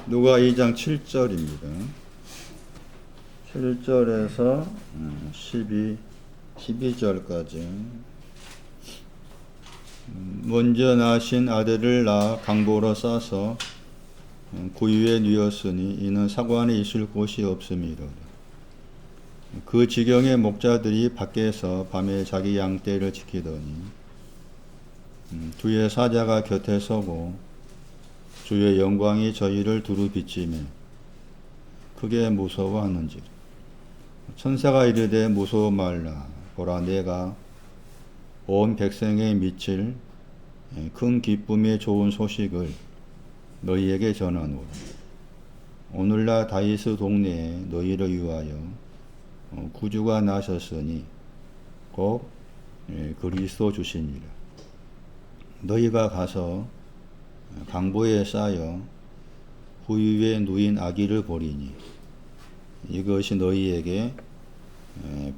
누가 2장 7절입니다. 7절에서 12절까지. 먼저 나신 아들을 낳아 강보로 싸서 구유에 뉘었으니 이는 사관에 있을 곳이 없음이로라. 그 지경의 목자들이 밖에서 밤에 자기 양떼를 지키더니 주의 사자가 곁에 서고 주의 영광이 저희를 두루 비치매 크게 무서워하는지라. 천사가 이르되 무서워 말라. 보라, 내가 온 백성에 미칠 큰 기쁨의 좋은 소식을 너희에게 전하노라. 오늘날 다윗의 동네에 너희를 위하여 구주가 나셨으니 곧 그리스도 주시니라. 너희가 가서 강보에 쌓여 구유에 누인 아기를 보리니 이것이 너희에게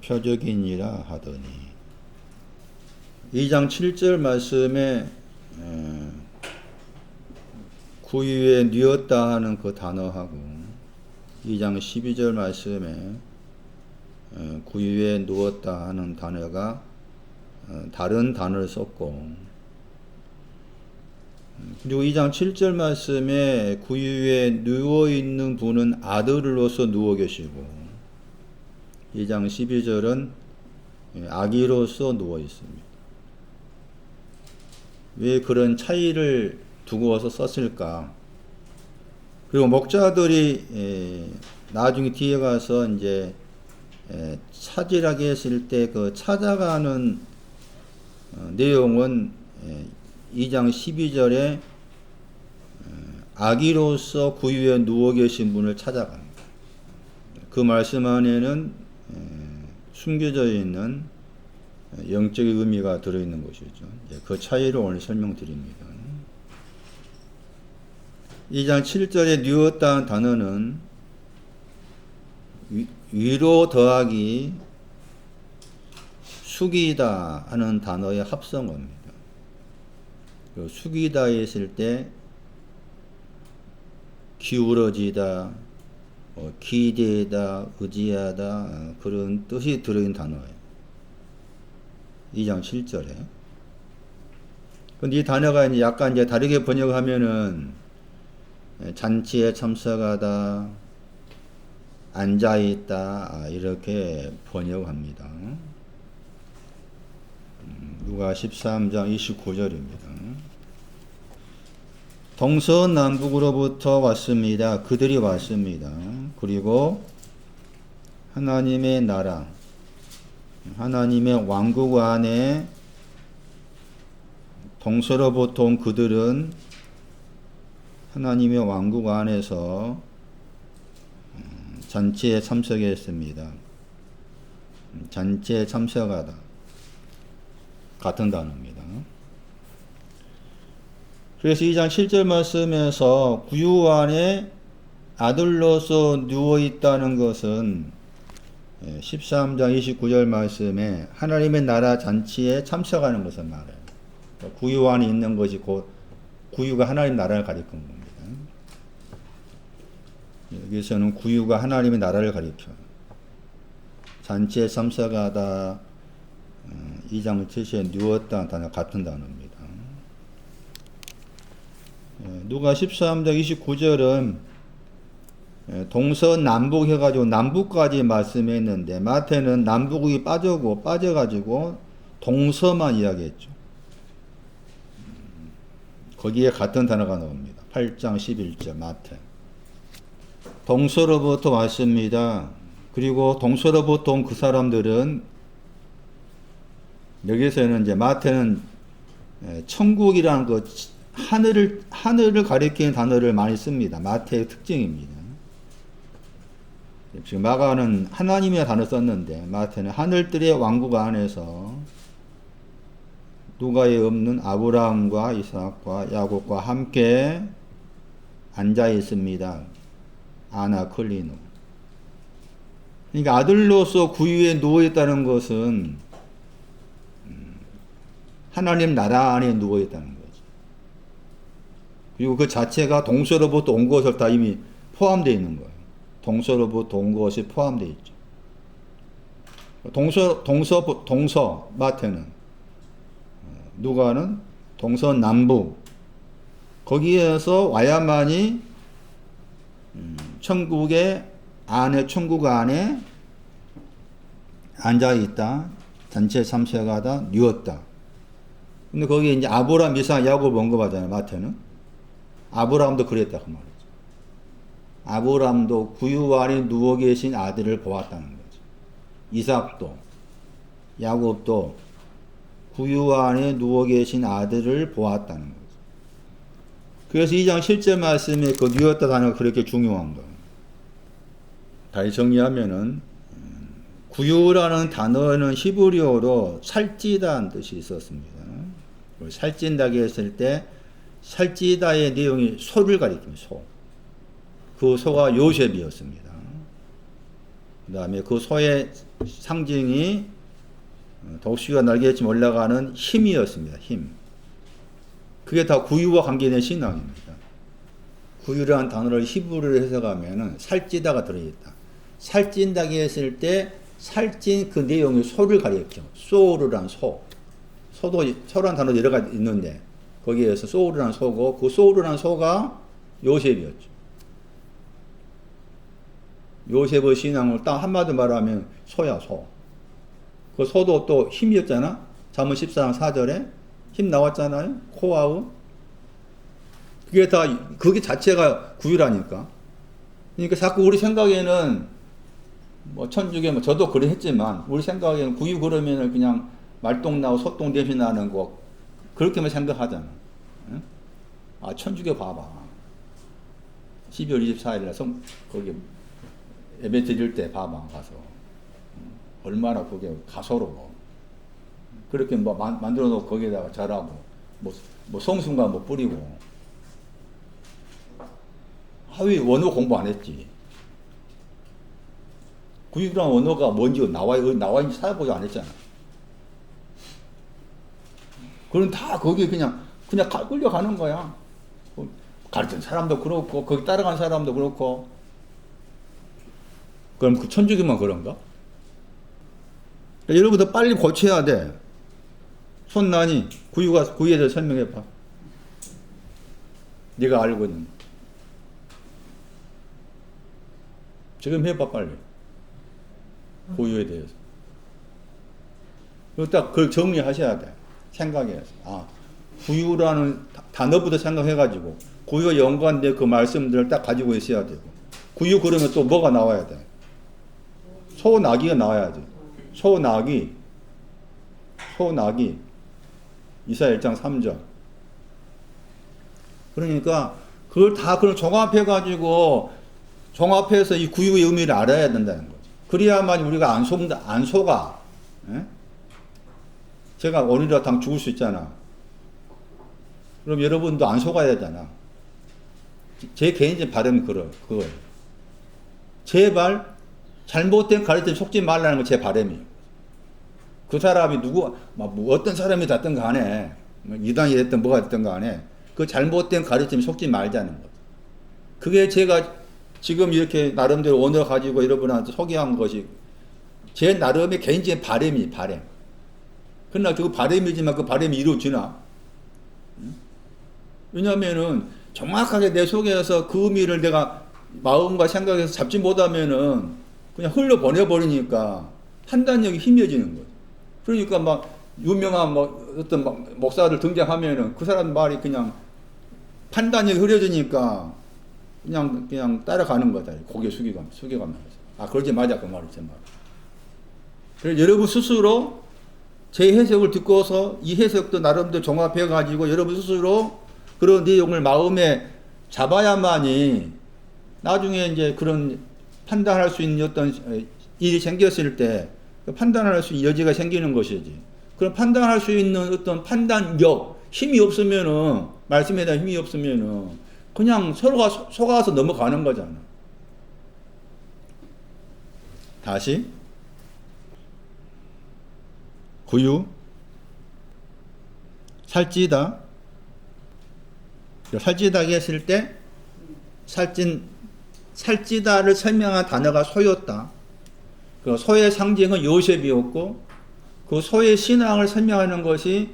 표적이니라 하더니. 2장 7절 말씀에 구유에 뉘었다 하는 그 단어하고 2장 12절 말씀에 구유에 누웠다 하는 단어가 다른 단어를 썼고, 그리고 2장 7절 말씀에 구유에 누워있는 분은 아들로서 누워 계시고 2장 12절은 아기로서 누워 있습니다. 왜 그런 차이를 두고서 썼을까? 그리고 목자들이 나중에 뒤에 가서 이제 차지하게 했을 때 그 찾아가는 내용은 2장 12절에 아기로서 구유에 누워 계신 분을 찾아갑니다. 그 말씀 안에는 숨겨져 있는 영적인 의미가 들어있는 것이죠. 그 차이를 오늘 설명드립니다. 2장 7절에 뉘었다는 단어는 위로 더하기 숙이다 하는 단어의 합성어입니다. 숙이다 했을 때 기울어지다, 기대다, 의지하다 그런 뜻이 들어있는 단어예요. 2장 7절에. 근데 이 단어가 이제 약간 이제 다르게 번역하면은 잔치에 참석하다, 앉아있다 이렇게 번역합니다. 누가 13장 29절입니다. 동서남북으로부터 왔습니다. 그들이 왔습니다. 그리고 하나님의 나라, 하나님의 왕국 안에 동서로부터 온 그들은 하나님의 왕국 안에서 잔치에 참석했습니다. 잔치에 참석하다 같은 단어입니다. 그래서 2장 7절 말씀에서 구유 안에 아들로서 누워있다는 것은 13장 29절 말씀에 하나님의 나라 잔치에 참석하는 것을 말해요. 구유 안에 있는 것이 곧 구유가 하나님 나라를 가리키는 겁니다. 여기서는 구유가 하나님의 나라를 가리켜요. 잔치에 참석하다 2장 7절에 누웠다 단어 같은 단어입니다. 누가 13장 29절은 동서남북 해가지고 남북까지 말씀했는데 마태는 남북이 빠져가지고 동서만 이야기했죠. 거기에 같은 단어가 나옵니다. 8장 11절 마태. 동서로부터 왔습니다. 그리고 동서로부터 온 그 사람들은 여기서는 이제 마태는 천국이라는 것 하늘을 가리키는 단어를 많이 씁니다. 마태의 특징입니다. 지금 마가는 하나님의 단어 썼는데 마태는 하늘들의 왕국 안에서 누가에 없는 아브라함과 이삭과 야곱과 함께 앉아 있습니다. 아나클리노. 그러니까 아들로서 구유에 누워 있다는 것은 하나님 나라 안에 누워 있다는 거죠. 그리고 그 자체가 동서로부터 온 것을 다 이미 포함되어 있는 거예요. 동서로부터 온 것이 포함되어 있죠. 동서 마태는, 누가는 동서남북, 거기에서 와야만이 천국 안에 앉아 있다. 전체 3세가 다 누웠다. 근데 거기에 이제 아브라함, 이삭, 야곱 언급하잖아요. 마태는. 아브라함도 그랬다 그 말이죠. 아브라함도 구유 안에 누워 계신 아들을 보았다는 거죠. 이삭도, 야곱도 구유 안에 누워 계신 아들을 보았다는 거죠. 그래서 2장 10절 말씀에 그 누웠다 단어가 그렇게 중요한 거예요. 다시 정리하면은, 구유라는 단어는 히브리어로 살찌다는 뜻이 있었습니다. 살찐다고 했을 때 살찌다의 내용이 소를 가리킵니다. 소. 그 소가 요셉이었습니다. 그 다음에 그 소의 상징이 덕수가 날개쯤 올라가는 힘이었습니다. 힘. 그게 다 구유와 관계된 신앙입니다. 구유라는 단어를 히브리어로 해석하면 살찌다가 들어있다. 살찐다고 했을 때 살찐 그 내용이 소를 가리켜. 소르란 소. 소란 단어도 여러 가지 있는데 거기에서 소르란 소고, 그 소르란 소가 요셉이었죠. 요셉의 신앙을 딱 한마디로 말하면 소야, 소. 그 소도 또 힘이었잖아. 잠언 14장 4절에 힘 나왔잖아요. 코아우. 그게 자체가 구유라니까. 그러니까 자꾸 우리 생각에는 뭐 천주교, 저도 그래 했지만 우리 생각에는 구유 그러면은 그냥 말똥 나고 소똥 냄새 나는 거 그렇게만 생각하잖아. 응? 아, 천주교 봐봐. 12월 24일에 거기 예배 드릴 때 봐봐 가서 얼마나 그게 가소로워. 그렇게 뭐 만들어 놓고 거기에다가 절하고 뭐 성순가 뭐 뿌리고. 왜 원어 공부 안 했지? 구유란 원어가 뭔지 나와 있는지 찾아보지 안 했잖아. 그럼 다 거기 그냥 끌려가는 거야. 가르친 사람도 그렇고, 거기 따라간 사람도 그렇고. 그럼 그 천주교만 그런가? 그러니까 여러분들 빨리 고쳐야 돼. 손난이 구유에 대해서 설명해봐. 네가 알고 있는. 지금 해봐 빨리. 구유에 대해서. 그리고 딱 그걸 정리하셔야 돼. 생각해서. 아, 구유라는 단어부터 생각해가지고 구유와 연관된 그 말씀들을 딱 가지고 있어야 되고. 구유 그러면 또 뭐가 나와야 돼? 소나기가 나와야지. 소나기. 이사야 1장 3절. 그러니까 그걸 다 그걸 종합해서 이 구유의 의미를 알아야 된다는 거죠. 그래야만 우리가 안 속아. 에? 제가 오늘이라 당 죽을 수 있잖아. 그럼 여러분도 안 속아야 되잖아. 제 개인적인 바람은 그거예요. 제발 잘못된 가르침에 속지 말라는 거 제 바람이에요. 그 사람이 어떤 사람이 됐든 간에, 이단이 됐든 뭐가 됐든 간에, 그 잘못된 가르침에 속지 말자는 것. 그게 제가 지금 이렇게 나름대로 언어 가지고 여러분한테 소개한 것이 제 나름의 개인적인 바람. 그러나 그 바람이지만 그 바람이 이루어지나? 왜냐면은 정확하게 내 속에서 그 의미를 내가 마음과 생각에서 잡지 못하면은 그냥 흘려보내버리니까 판단력이 희미해지는 거죠. 그러니까 막 유명한 어떤 목사들 등장하면은 그 사람 말이 그냥 판단력이 흐려지니까 그냥 따라가는 거다. 고개 숙여가면서. 아, 그러지 마자. 그 말이 제 말. 그래서 여러분 스스로 제 해석을 듣고서 이 해석도 나름대로 종합해가지고 여러분 스스로 그런 내용을 마음에 잡아야만이 나중에 이제 그런 판단할 수 있는 어떤 일이 생겼을 때 판단할 수 있는 여지가 생기는 것이지. 그럼 판단할 수 있는 어떤 판단력, 힘이 없으면은, 말씀에 대한 힘이 없으면은, 그냥 서로가 속아서 넘어가는 거잖아. 다시. 구유. 살찌다. 살찌다게 했을 때 살찌다를 설명한 단어가 소였다. 그 소의 상징은 요셉이었고 그 소의 신앙을 설명하는 것이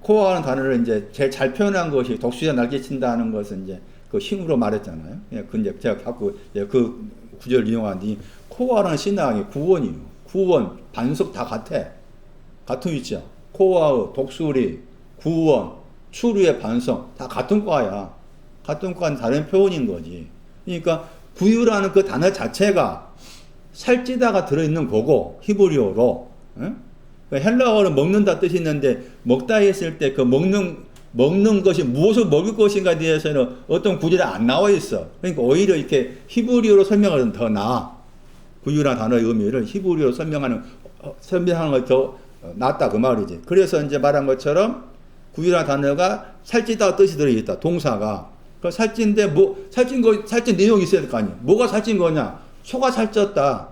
코어하는 단어를 이제 제일 잘 표현한 것이 독수리가 날개친다는 것은 이제 그 힘으로 말했잖아요. 그 이제 제가 자꾸 그 구절을 이용한 뒤 코어하는 신앙이 구원이에요. 구원, 반석 다 같은 위치야. 코어의 독수리, 구원, 추루의 반석 다 같은 과야. 같은 과는 다른 표현인 거지. 그러니까 구유라는 그 단어 자체가 살찌다가 들어있는 거고 히브리어로. 헬라어는 먹는다 뜻이 있는데 먹다 했을 때 그 먹는 것이 무엇을 먹을 것인가에 대해서는 어떤 구절이 안 나와 있어. 그러니까 오히려 이렇게 히브리어로 설명하면 더 나아. 구유라는 단어의 의미를 히브리어로 설명하는 것 더 낫다 그 말이지. 그래서 이제 말한 것처럼 구유라는 단어가 살찌다 뜻이 들어있다. 동사가. 그 살찐데 살찐 내용이 있어야 될 거 아니야. 뭐가 살찐 거냐? 소가 살쪘다.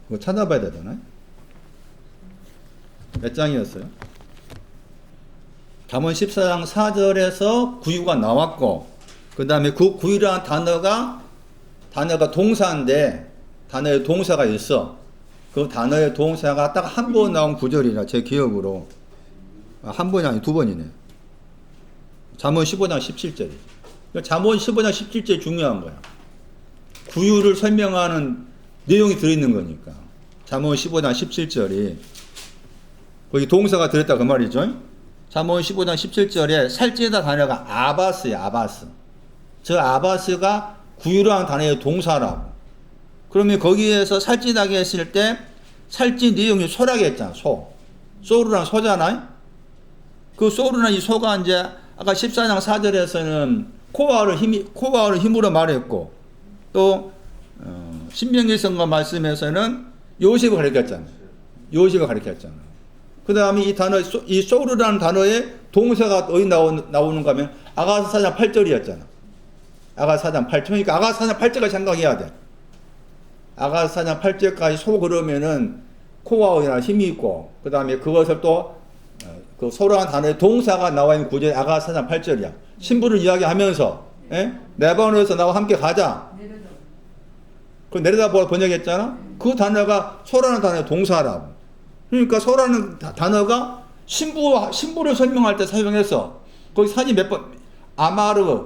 그거 찾아봐야 되잖아요. 몇 장이었어요? 잠언 14장 4절에서 구유가 나왔고 그 다음에 그 구유라는 단어가 동사인데 단어에 동사가 있어. 그 단어의 동사가 딱 한 번 나온 구절이라 제 기억으로 한 번이 아니 두 번이네. 잠언 15장 17절이. 잠언 15장 17절이 중요한 거야. 구유를 설명하는 내용이 들어있는 거니까. 잠언 15장 17절이 거기 동사가 들었다 그 말이죠. 잠언 15장 17절에 살찌다 단어가 아바스야. 아바스. 저 아바스가 구유라는 단어의 동사라고. 그러면 거기에서 살찌다게 했을 때 살찐 내용이 소라게 했잖아. 소르란 소잖아요. 그 소르란 이 소가 이제 아까 14장 4절에서는 코어를 힘으로 말했고 또 신명기성과 말씀에서는 요셉을 가리켰잖아. 요셉을 가리켰잖아. 그 다음에 이 소르라는 단어에 동사가 어디 나오는가 하면 아가서 4장 8절이었잖아. 아가서 4장 8절. 그러니까 아가서 4장 8절까지 생각해야 돼. 아가서 4장 8절까지 소 그러면은 코어나 힘이 있고 그 다음에 그것을 또 그 소라는 단어의 동사가 나와 있는 구절이 아가서 4장 8절이야. 신부를 이야기하면서 레바논에서 나와 함께 가자. 그 내려다보고 번역했잖아. 그 단어가 소라는 단어의 동사라고. 그러니까 소라는 단어가 신부를 설명할 때 사용했어. 거기 사진 몇 번, 아마르,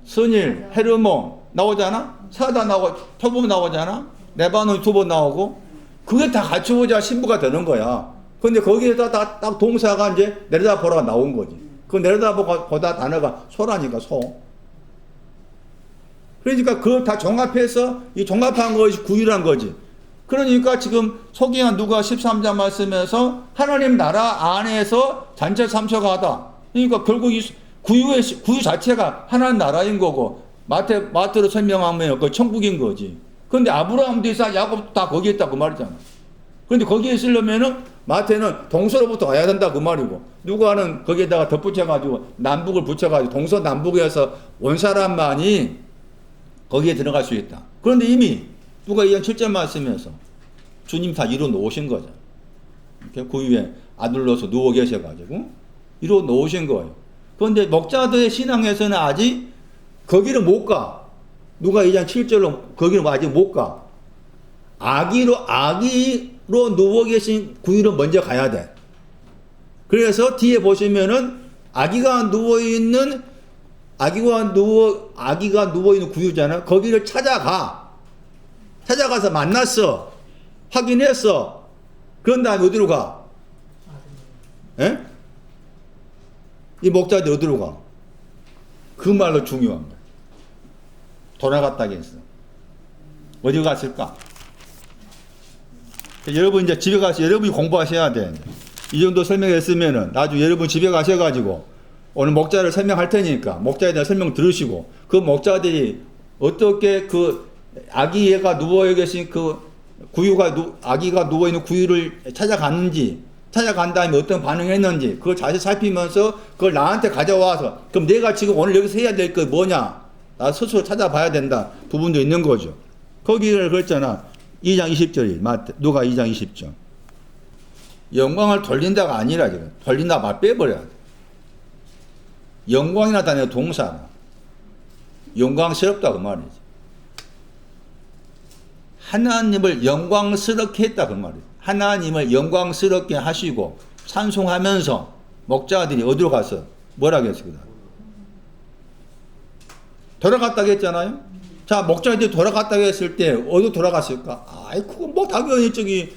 스닐, 헤르몬 나오잖아? 사다 나오고, 표범 나오잖아? 레바논 두 번 나오고, 그게 다 같이 오자 신부가 되는 거야. 근데 거기에다 딱 동사가 이제 내려다보라가 나온 거지. 그 내려다보다 단어가 소라니까 소. 그러니까 그걸 다 종합해서 이 종합한 것이 구유란 거지. 그러니까 지금 소개한 누가 13장 말씀에서 하나님 나라 안에서 잔치 삼처가하다. 그러니까 결국 이 구유 자체가 하나님 나라인 거고 마태로 설명하면 그 천국인 거지. 그런데 아브라함도 이삭 야곱도 다 거기에 있다 그 말이잖아. 그런데 거기에 있으려면은 마태는 동서로부터 와야 된다 그 말이고 누가는 거기에다가 덧붙여가지고 남북을 붙여가지고 동서남북에서 온 사람만이 거기에 들어갈 수 있다. 그런데 이미 누가 2장 7절 말씀에서 주님 다 이루어 놓으신 거죠. 이렇게 구유에 아들로서 누워 계셔가지고 이루어 놓으신 거예요. 그런데 목자들의 신앙에서는 아직 거기를 못 가. 누가 2장 7절로 거기를 아직 못 가. 아기로 누워 계신 구유로 먼저 가야 돼. 그래서 뒤에 보시면은 아기가 누워 있는 구유잖아. 거기를 찾아가서 만났어. 확인했어. 그런 다음에 어디로 가? 이 목자들이 어디로 가? 그 말로 중요한 거야. 돌아갔다고 했어. 어디 갔을까? 여러분 이제 집에 가서 여러분이 공부하셔야 돼. 이 정도 설명했으면은 나중에 여러분 집에 가셔가지고 오늘 목자를 설명할 테니까 목자에 대한 설명 들으시고 그 목자들이 어떻게 그 아기가 누워 계신 그 아기가 누워 있는 구유를 찾아간 다음에 어떤 반응을 했는지 그걸 자세히 살피면서 그걸 나한테 가져와서 그럼 내가 지금 오늘 여기서 해야 될 거 뭐냐? 나 스스로 찾아봐야 된다. 부분도 있는 거죠. 거기를 그랬잖아. 2장 20절이 누가 2장 20절. 영광을 돌린다가 아니라 지금 돌린다 말 빼버려야 돼. 영광이나 단어 동사나 영광스럽다 그 말이지. 하나님을 영광스럽게 했다 그 말이지. 하나님을 영광스럽게 하시고 찬송하면서 목자들이 어디로 가서 뭐라고 했습니다. 돌아갔다고 했잖아요. 자, 목자들이 돌아갔다고 했을 때 어디로 돌아갔을까? 아이 그건 뭐 당연히 저기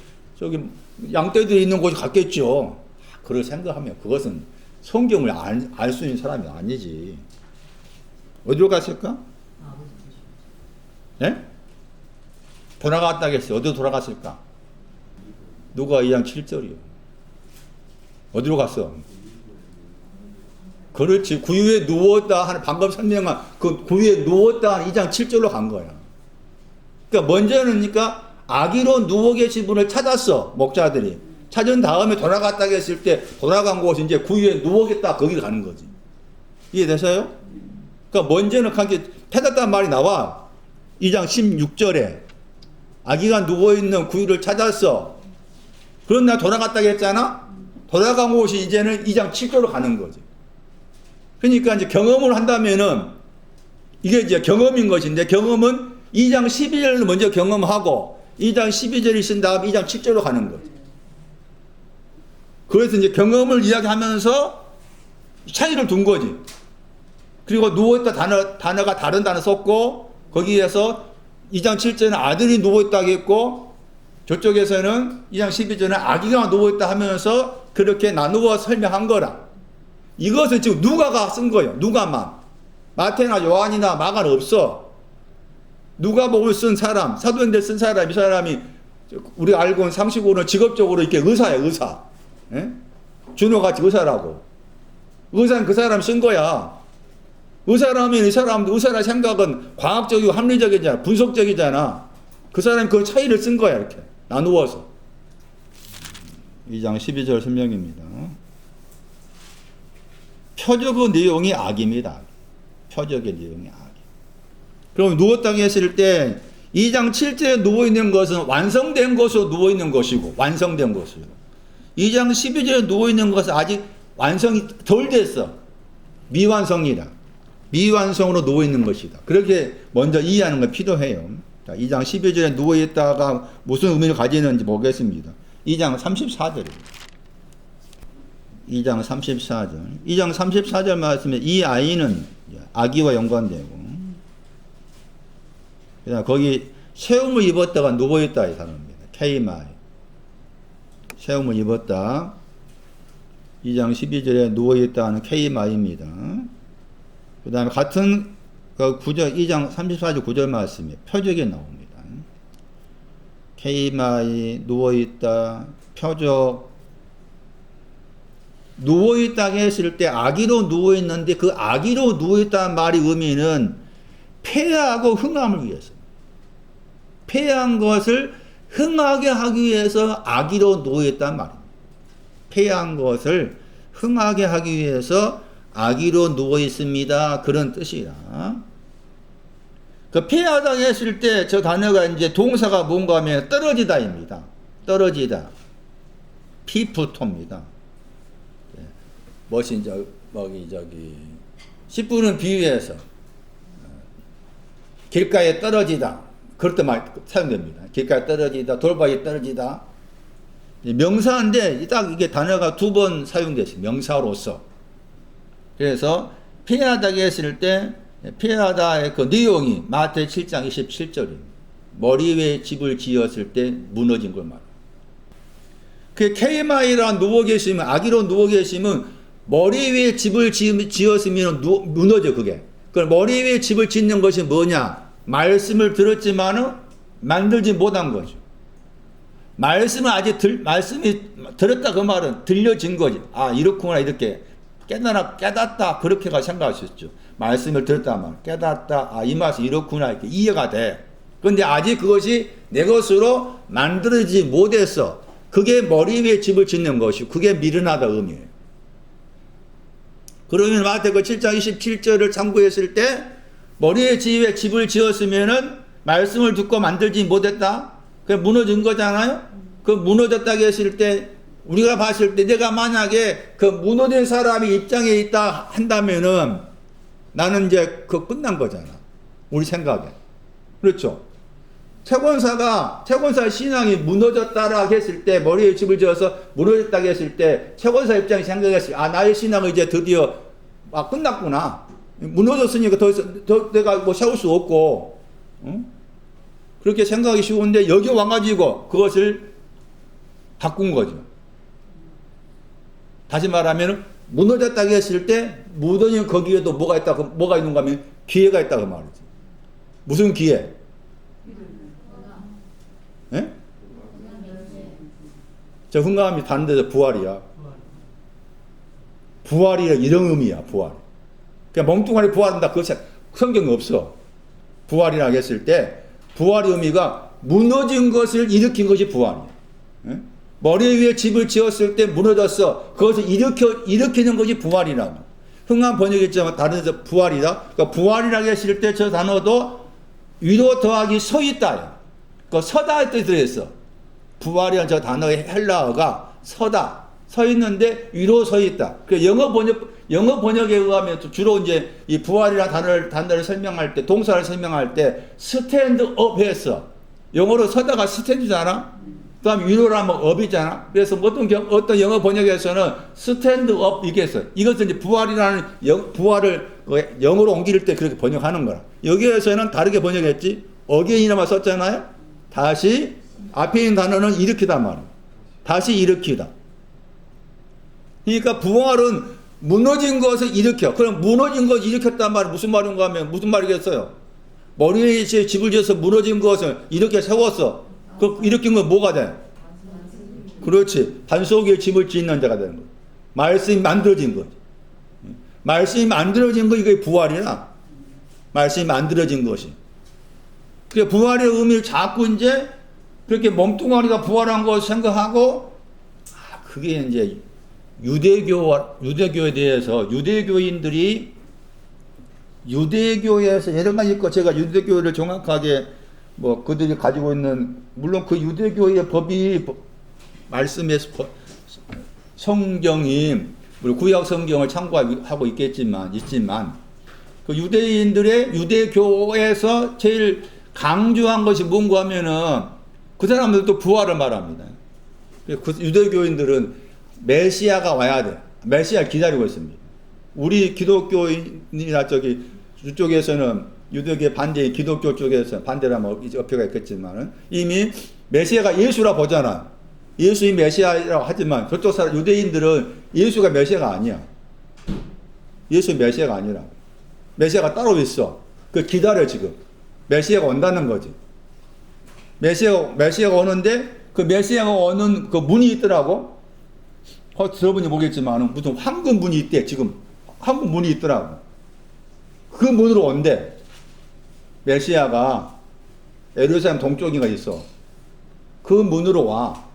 양떼들이 있는 곳에 갔겠죠. 그걸 생각하면 그것은 성경을 알 수 있는 사람이 아니지. 어디로 갔을까? 예? 돌아갔다고 했어요. 어디로 돌아갔을까? 누가 2장 7절이요. 어디로 갔어? 그렇지. 구유에 누웠다 하는 방금 설명한 그 구유에 누웠다 하는 2장 7절로 간 거야. 그러니까 먼저는 그러니까 아기로 누워 계신 분을 찾았어. 목자들이. 찾은 다음에 돌아갔다고 했을 때 돌아간 곳이 이제 구유에 누워겠다 거기를 가는 거지. 이해되세요? 그러니까 먼저는 그렇게 찾았단 말이 나와. 2장 16절에 아기가 누워있는 구유를 찾았어. 그런 날 돌아갔다고 했잖아. 돌아간 곳이 이제는 2장 7절로 가는 거지. 그러니까 이제 경험을 한다면은 이게 이제 경험인 것인데 경험은 2장 12절을 먼저 경험하고 2장 12절이 있은 다음 2장 7절로 가는 거지. 그래서 이제 경험을 이야기하면서 차이를 둔 거지. 그리고 누워있다 단어가 다른 단어 썼고 거기에서 2장 7절은 아들이 누워있다고 했고 저쪽에서는 2장 12절은 아기가 누워있다 하면서 그렇게 나누어 설명한 거라. 이것을 지금 누가가 쓴 거예요. 누가만. 마태나 요한이나 마가는 없어. 누가복음을 쓴 사람, 사도행전 쓴 사람, 이 사람이 우리가 알고 있는 35는 직업적으로 이렇게 의사예요. 의사. 예? 준호같이 의사라고. 의사는 그 사람 쓴 거야. 의사라면 이 사람도 의사라 생각은 과학적이고 합리적이잖아. 분석적이잖아. 그 사람이 그 차이를 쓴 거야. 이렇게 나누어서. 2장 12절 설명입니다. 표적의 내용이 악입니다. 표적의 내용이 악. 그럼 누웠다고 했을 때 2장 7절에 누워있는 것은 완성된 것으로 누워있는 것이고 완성된 것이고 2장 12절에 누워있는 것은 아직 완성이 덜 됐어. 미완성이다. 미완성으로 누워있는 것이다. 그렇게 먼저 이해하는 건 필요해요. 자, 2장 12절에 누워있다가 무슨 의미를 가지는지 보겠습니다. 2장 34절입니다. 2장 34절. 2장 34절 말씀에 이 아이는 아기와 연관되고, 그다음 거기 세움을 입었다가 누워있다 이 사람입니다. 케이마이. 세움을 입었다. 2장 12절에 누워있다 하는 케이마이입니다. 그 다음에 같은 그 9절, 2장 34절 9절 말씀에 표적이 나옵니다. 케이마이, 누워있다, 표적. 누워있다고 했을 때 아기로 누워있는데 그 아기로 누워있다는 말의 의미는 폐하고 흥함을 위해서. 폐한 것을 흥하게 하기 위해서 아기로 누워있다는 말입니다. 폐한 것을 흥하게 하기 위해서 아기로 누워있습니다. 그런 뜻이라. 그 폐하다 했을 때 저 단어가 이제 동사가 뭔가 하면 떨어지다입니다. 떨어지다. 피프토입니다. 멋진 저기 10분은 비유해서 길가에 떨어지다. 그럴 때 많이 사용됩니다. 길가에 떨어지다, 돌바위에 떨어지다. 명사인데 딱 이게 단어가 두 번 사용됐어요. 명사로서. 그래서 피하다고 했을 때 피하다의 그 내용이 마태 7장 27절입니다. 머리 위에 집을 지었을 때 무너진 걸 말합니다. 그 케이마이라 누워 계시면 아기로 누워 계시면 머리 위에 집을 지었으면 무너져 그게. 그럼 머리 위에 집을 짓는 것이 뭐냐? 말씀을 들었지만은 만들지 못한 거죠. 말씀을 아직 말씀이 들었다 그 말은 들려진 거지. 아 이렇구나 이렇게 깨닫다 그렇게가 생각할 수 있죠. 말씀을 들었다 말 깨닫다 아 이 말씀 이렇구나 이렇게 이해가 돼. 그런데 아직 그것이 내 것으로 만들어지지 못했어. 그게 머리 위에 집을 짓는 것이고 그게 미련하다 의미예요. 그러면 마태복음 7장 27절을 참고했을 때 머리에 집을 지었으면은 말씀을 듣고 만들지 못했다. 그게 무너진 거잖아요. 그 무너졌다고 했을 때 우리가 봤을 때 내가 만약에 그 무너진 사람이 입장에 있다 한다면은 나는 이제 그 끝난 거잖아. 우리 생각에. 그렇죠? 채권사의 신앙이 무너졌다라 했을 때, 머리에 집을 지어서 무너졌다고 했을 때, 채권사 입장이 생각했을 때, 아, 나의 신앙은 이제 드디어, 아, 끝났구나. 무너졌으니까 더 내가 뭐 세울 수 없고, 응? 그렇게 생각하기 쉬운데, 여기 와가지고 그것을 바꾼 거죠. 다시 말하면, 무너졌다고 했을 때, 무너진 거기에도 뭐가 있는가 하면, 기회가 있다고 말이지. 무슨 기회? 예? 저 흥감이 다른 데서 부활이야. 부활이라 이런 의미야, 부활. 그냥 멍뚱하게 부활한다. 그것이 성경에 없어. 부활이라고 했을 때, 부활의 의미가 무너진 것을 일으킨 것이 부활이야. 예? 머리 위에 집을 지었을 때 무너졌어. 그것을 일으키는 것이 부활이라고. 흥한 번역했지만 다른 데서 부활이다. 그러니까 부활이라고 했을 때 저 단어도 위로 더하기 서 있다. 그 서다의 뜻이 들어있어. 부활이라는 저 단어의 헬라어가 서다. 서 있는데 위로 서 있다. 그 영어 번역에 의하면 주로 이제 이 부활이라는 단어를 설명할 때, 동사를 설명할 때 스탠드 업 했어. 영어로 서다가 스탠드잖아. 그 다음에 위로라면 업이잖아. 그래서 어떤 영어 번역에서는 스탠드 업 이게 있어요. 이것은 이제 부활이라는 부활을 영어로 옮길 때 그렇게 번역하는 거라. 여기에서는 다르게 번역했지. 어게인이라만 썼잖아요. 다시 앞에 있는 단어는 일으키다 말이에요. 다시 일으키다. 그러니까 부활은 무너진 것을 일으켜. 그럼 무너진 것을 일으켰단 말이 무슨 말인가 하면 무슨 말이겠어요? 머리에 집을 지어서 무너진 것을 이렇게 세웠어. 그 일으킨 건 뭐가 돼? 그렇지. 반석 위에 집을 짓는 자가 되는 거야. 말씀이 만들어진 거지. 말씀이 만들어진 거 이게 부활이라. 말씀이 만들어진 것이. 그 부활의 의미를 자꾸 이제 그렇게 몸뚱아리가 부활한 걸 생각하고, 아, 그게 이제 유대교에 대해서 유대교에서 여러 가지 있고, 제가 유대교를 정확하게 뭐 그들이 가지고 있는, 물론 그 유대교의 법이 말씀의 성경이 우리 구약 성경을 참고하고 있지만 그 유대교에서 제일 강조한 것이 뭔가 하면은 그 사람들도 부활을 말합니다. 그 유대교인들은 메시아가 와야 돼. 메시아를 기다리고 있습니다. 우리 기독교인이나 이쪽에서는 유대교 반대, 기독교 쪽에서 반대라면 어폐가 있겠지만은 이미 메시아가 예수라 보잖아. 예수이 메시아라고 하지만 저쪽 사람 유대인들은 예수가 메시아가 아니야. 예수 메시아가 아니라 메시아가 따로 있어. 그 기다려 지금. 메시아가 온다는 거지. 메시아가 오는데 그 메시아가 오는 그 문이 있더라고. 들어보니 모르겠지만 무슨 황금 문이 있대. 지금 황금 문이 있더라고. 그 문으로 온대. 메시아가 예루살렘 동쪽인가 있어. 그 문으로 와.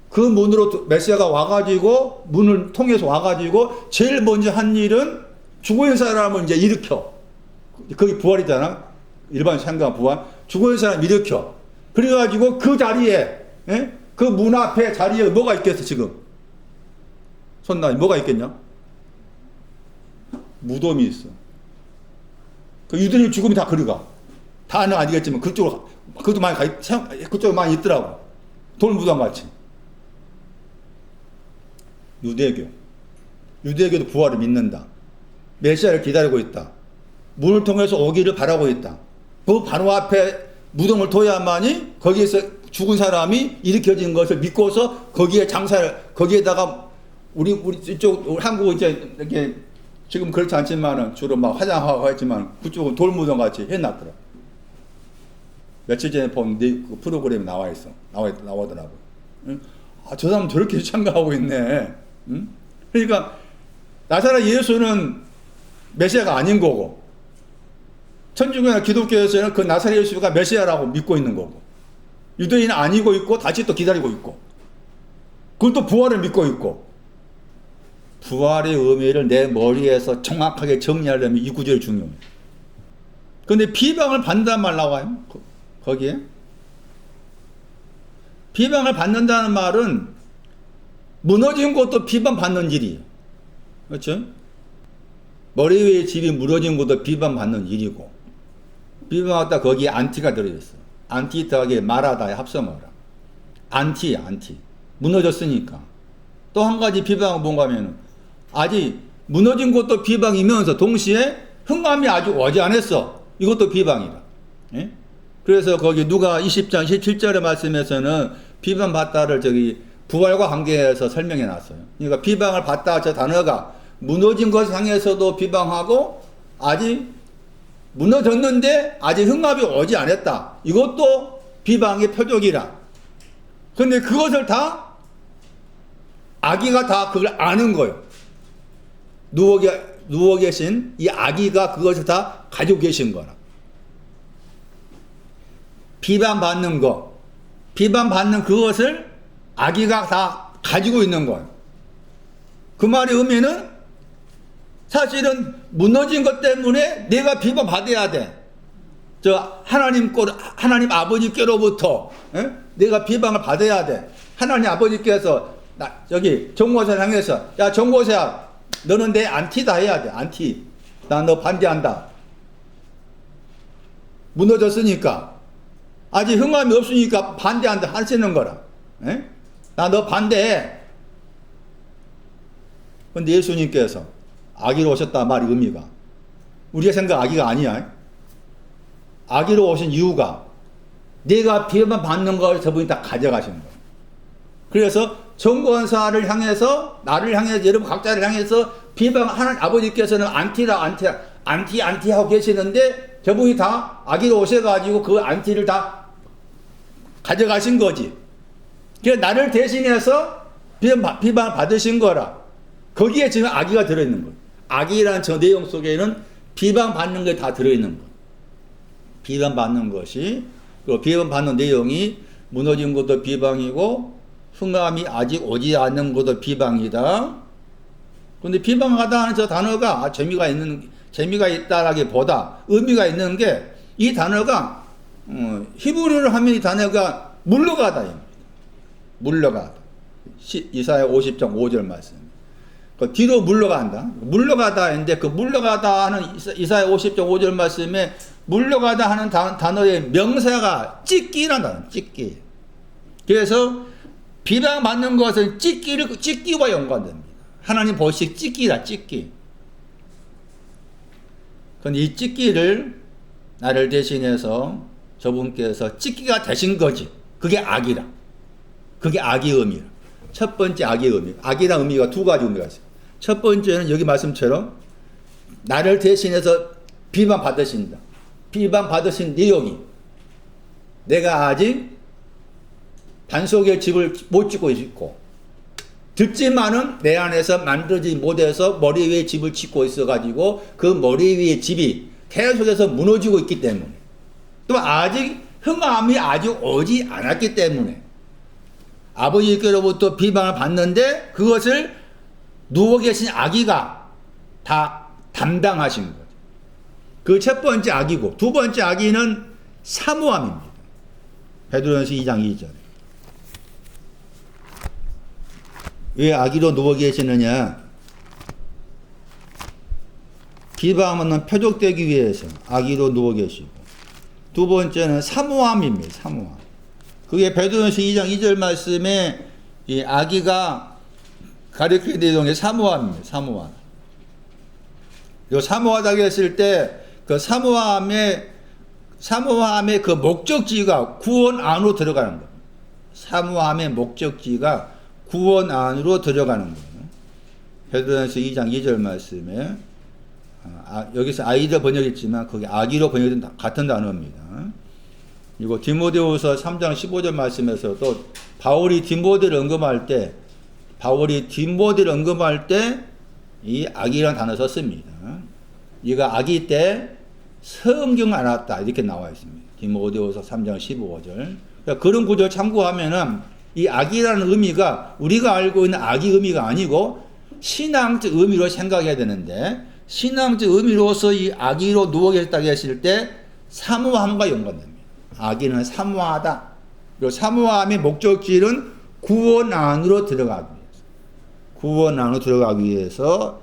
그 문으로 메시아가 와가지고 문을 통해서 와가지고 제일 먼저 한 일은 죽어있는 사람을 이제 일으켜. 그게 부활이잖아. 일반 생각 부활. 죽어있는 사람 일으켜. 그래가지고 그 자리에, 그 문 앞에 자리에 뭐가 있겠어 지금? 손나니 뭐가 있겠냐? 무덤이 있어. 그 유대인 죽음이 다 그리 가. 다는 아니겠지만 그쪽으로 그쪽에 많이 있더라고. 돌무덤 같이. 유대교도 부활을 믿는다. 메시아를 기다리고 있다. 문을 통해서 오기를 바라고 있다. 그 바로 앞에 무덤을 둬야만이 거기에서 죽은 사람이 일으켜진 것을 믿고서 거기에 거기에다가 우리 이쪽 한국은 이제 이렇게 지금 그렇지 않지만은 주로 막 화장하고 했지만 그쪽은 돌무덤 같이 해놨더라. 며칠 전에 본 그 프로그램에 나오더라고. 아, 저 사람 저렇게 참가하고 있네. 응? 그러니까 나사렛 예수는 메시아가 아닌 거고, 천주교나 기독교에서는 그 나사렛 예수가 메시아라고 믿고 있는 거고, 유대인은 아니고 있고 다시 또 기다리고 있고, 그걸 또 부활을 믿고 있고. 부활의 의미를 내 머리에서 정확하게 정리하려면 이 구절이 중요해요. 그런데 비방을 받는단 말 나와요. 거기에 비방을 받는다는 말은 무너진 것도 비판받는 일이에요. 그렇죠? 머리 위에 집이 무너진 것도 비판받는 일이고, 비판받다 거기에 안티가 들어있어. 안티 더하기 말하다의 합성어라. 안티야, 안티. 무너졌으니까. 또 한 가지 비방은 뭔가 하면, 아직 무너진 것도 비방이면서 동시에 흥함이 아주 오지 않았어. 이것도 비방이다. 예? 그래서 거기 누가 20장 17절의 말씀에서는 비방받다를 부활과 관계해서 설명해 놨어요. 그러니까 비방을 받다 저 단어가 무너진 것 향해서도 비방하고, 아직 무너졌는데 아직 흥합이 오지 않았다. 이것도 비방의 표적이라. 근데 그것을 다 아기가 다 그걸 아는 거예요. 누워 계신 이 아기가 그것을 다 가지고 계신 거라. 비방받는 거, 비방받는 그것을 아기가 다 가지고 있는 거예요. 그 말의 의미는 사실은 무너진 것 때문에 내가 비방받아야 돼. 하나님 아버지께로부터 내가 비방을 받아야 돼. 하나님 아버지께서 정고사 향해서, 야 정고사, 너는 내 안티다 해야 돼. 안티. 나 너 반대한다. 무너졌으니까. 아직 흥함이 없으니까 반대한다 하시는 거라. 나 너 반대해. 근데 예수님께서 아기로 오셨다 말이 의미가, 우리가 생각 아기가 아니야. 아기로 오신 이유가 내가 비방받는 걸 저분이 다 가져가신 거야. 그래서 정권사를 향해서, 나를 향해서, 여러분 각자를 향해서 하나님 아버지께서는 안티 하고 계시는데 저분이 다 아기로 오셔가지고 그 안티를 다 가져가신 거지. 그래서 나를 대신해서 비방을 받으신 거라. 거기에 지금 아기가 들어있는 거예요. 아기라는 저 내용 속에는 비방받는 게 다 들어있는 거예요. 비방받는 것이, 그 비방받는 내용이 무너진 것도 비방이고, 흥함이 아직 오지 않는 것도 비방이다. 근데 비방하다 하는 저 단어가 재미가 있다라기보다 의미가 있는 게, 이 단어가 히브리어로 하면 이 단어가 물러가다입니다. 물러가다. 이사야 50장 5절 말씀. 그 뒤로 물러간다. 물러가다 했는데, 그 물러가다 하는 이사야 50장 5절 말씀에 물러가다 하는 단어의 명사가 찢기라는 단어, 찢기. 그래서 비방받는 것은 찢기와 연관됩니다. 하나님 보시 찢기라, 찢기. 그런데 이 찢기를 나를 대신해서 저분께서 찢기가 되신 거지. 그게 악이라. 그게 악의 의미라. 첫 번째 악의 의미. 악이란 의미가 두 가지 의미가 있어요. 첫 번째는 여기 말씀처럼 나를 대신해서 비방받으신다. 비방받으신 내용이, 내가 아직 반석의 집을 못 짓고 있고, 듣지만은 내 안에서 만들지 못해서 머리 위에 집을 짓고 있어가지고 그 머리 위에 집이 계속해서 무너지고 있기 때문에, 또 아직 흥함이 아직 오지 않았기 때문에 아버지께로부터 비방을 받는데 그것을 누워 계신 아기가 다 담당하신 거죠. 그 첫 번째 악이고, 두 번째 악의는 사모함입니다. 베드로전서 2장 2절. 왜 아기로 누워 계시느냐? 비방하면 표적되기 위해서 아기로 누워 계시고, 두 번째는 사모함입니다. 사모함. 그게 베드로전서 2장 2절 말씀에 이 아기가 가리키는 내용의 사모함입니다. 사모함. 요 사모하다고 했을 때 그 사모함의 그 목적지가 구원 안으로 들어가는 겁니다. 사모함의 목적지가 구원 안으로 들어가는 거예요. 베드로전서 2장 2절 말씀에 여기서 아이다 번역했지만 거기 아기로 번역된 같은 단어입니다. 그리고 디모데후서 3장 15절 말씀에서도 바울이 디모데를 언급할 때 이 아기라는 단어 썼습니다. 이가 아기 때 성경 알았다 이렇게 나와 있습니다. 디모데후서 3장 15절. 그러니까 그런 구절 참고하면은 이 아기라는 의미가 우리가 알고 있는 아기 의미가 아니고 신앙적 의미로 생각해야 되는데, 신앙적 의미로서 이 아기로 누워 계셨다고 했을 때 사모함과 연관됩니다. 아기는 사모하다. 그리고 사모함의 목적지는 구원 안으로 들어가기 위해서. 구원 안으로 들어가기 위해서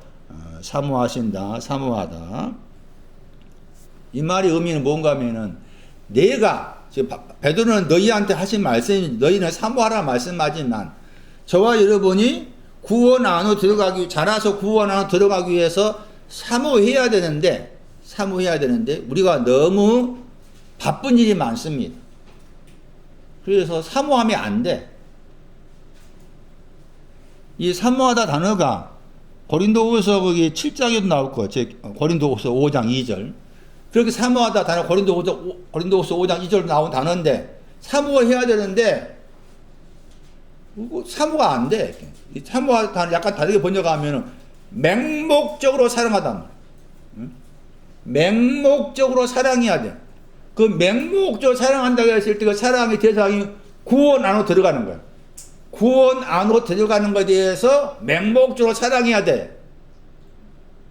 사모하신다, 사모하다. 이 말의 의미는 뭔가 하면은 내가 베드로는 너희한테 하신 말씀이 너희는 사모하라 말씀하지만 저와 여러분이 구원 안으로 들어가기 자라서 구원 안으로 들어가기 위해서 사모해야 되는데 우리가 너무 바쁜 일이 많습니다. 그래서 사모하면 안 돼. 이 사모하다 단어가 고린도후서 거기 7장에도 나올 거, 고린도후서 5장 2절. 그렇게 사모하다 단어 고린도후서 5장 2절 나온 단어인데 사모해야 되는데 사모가 안 돼. 사모하다 단어 약간 다르게 번역하면은 맹목적으로 사랑하다. 맹목적으로 사랑해야 돼. 그 맹목적으로 사랑한다고 했을 때 그 사랑의 대상이 구원 안으로 들어가는 거야. 구원 안으로 들어가는 것에 대해서 맹목적으로 사랑해야 돼.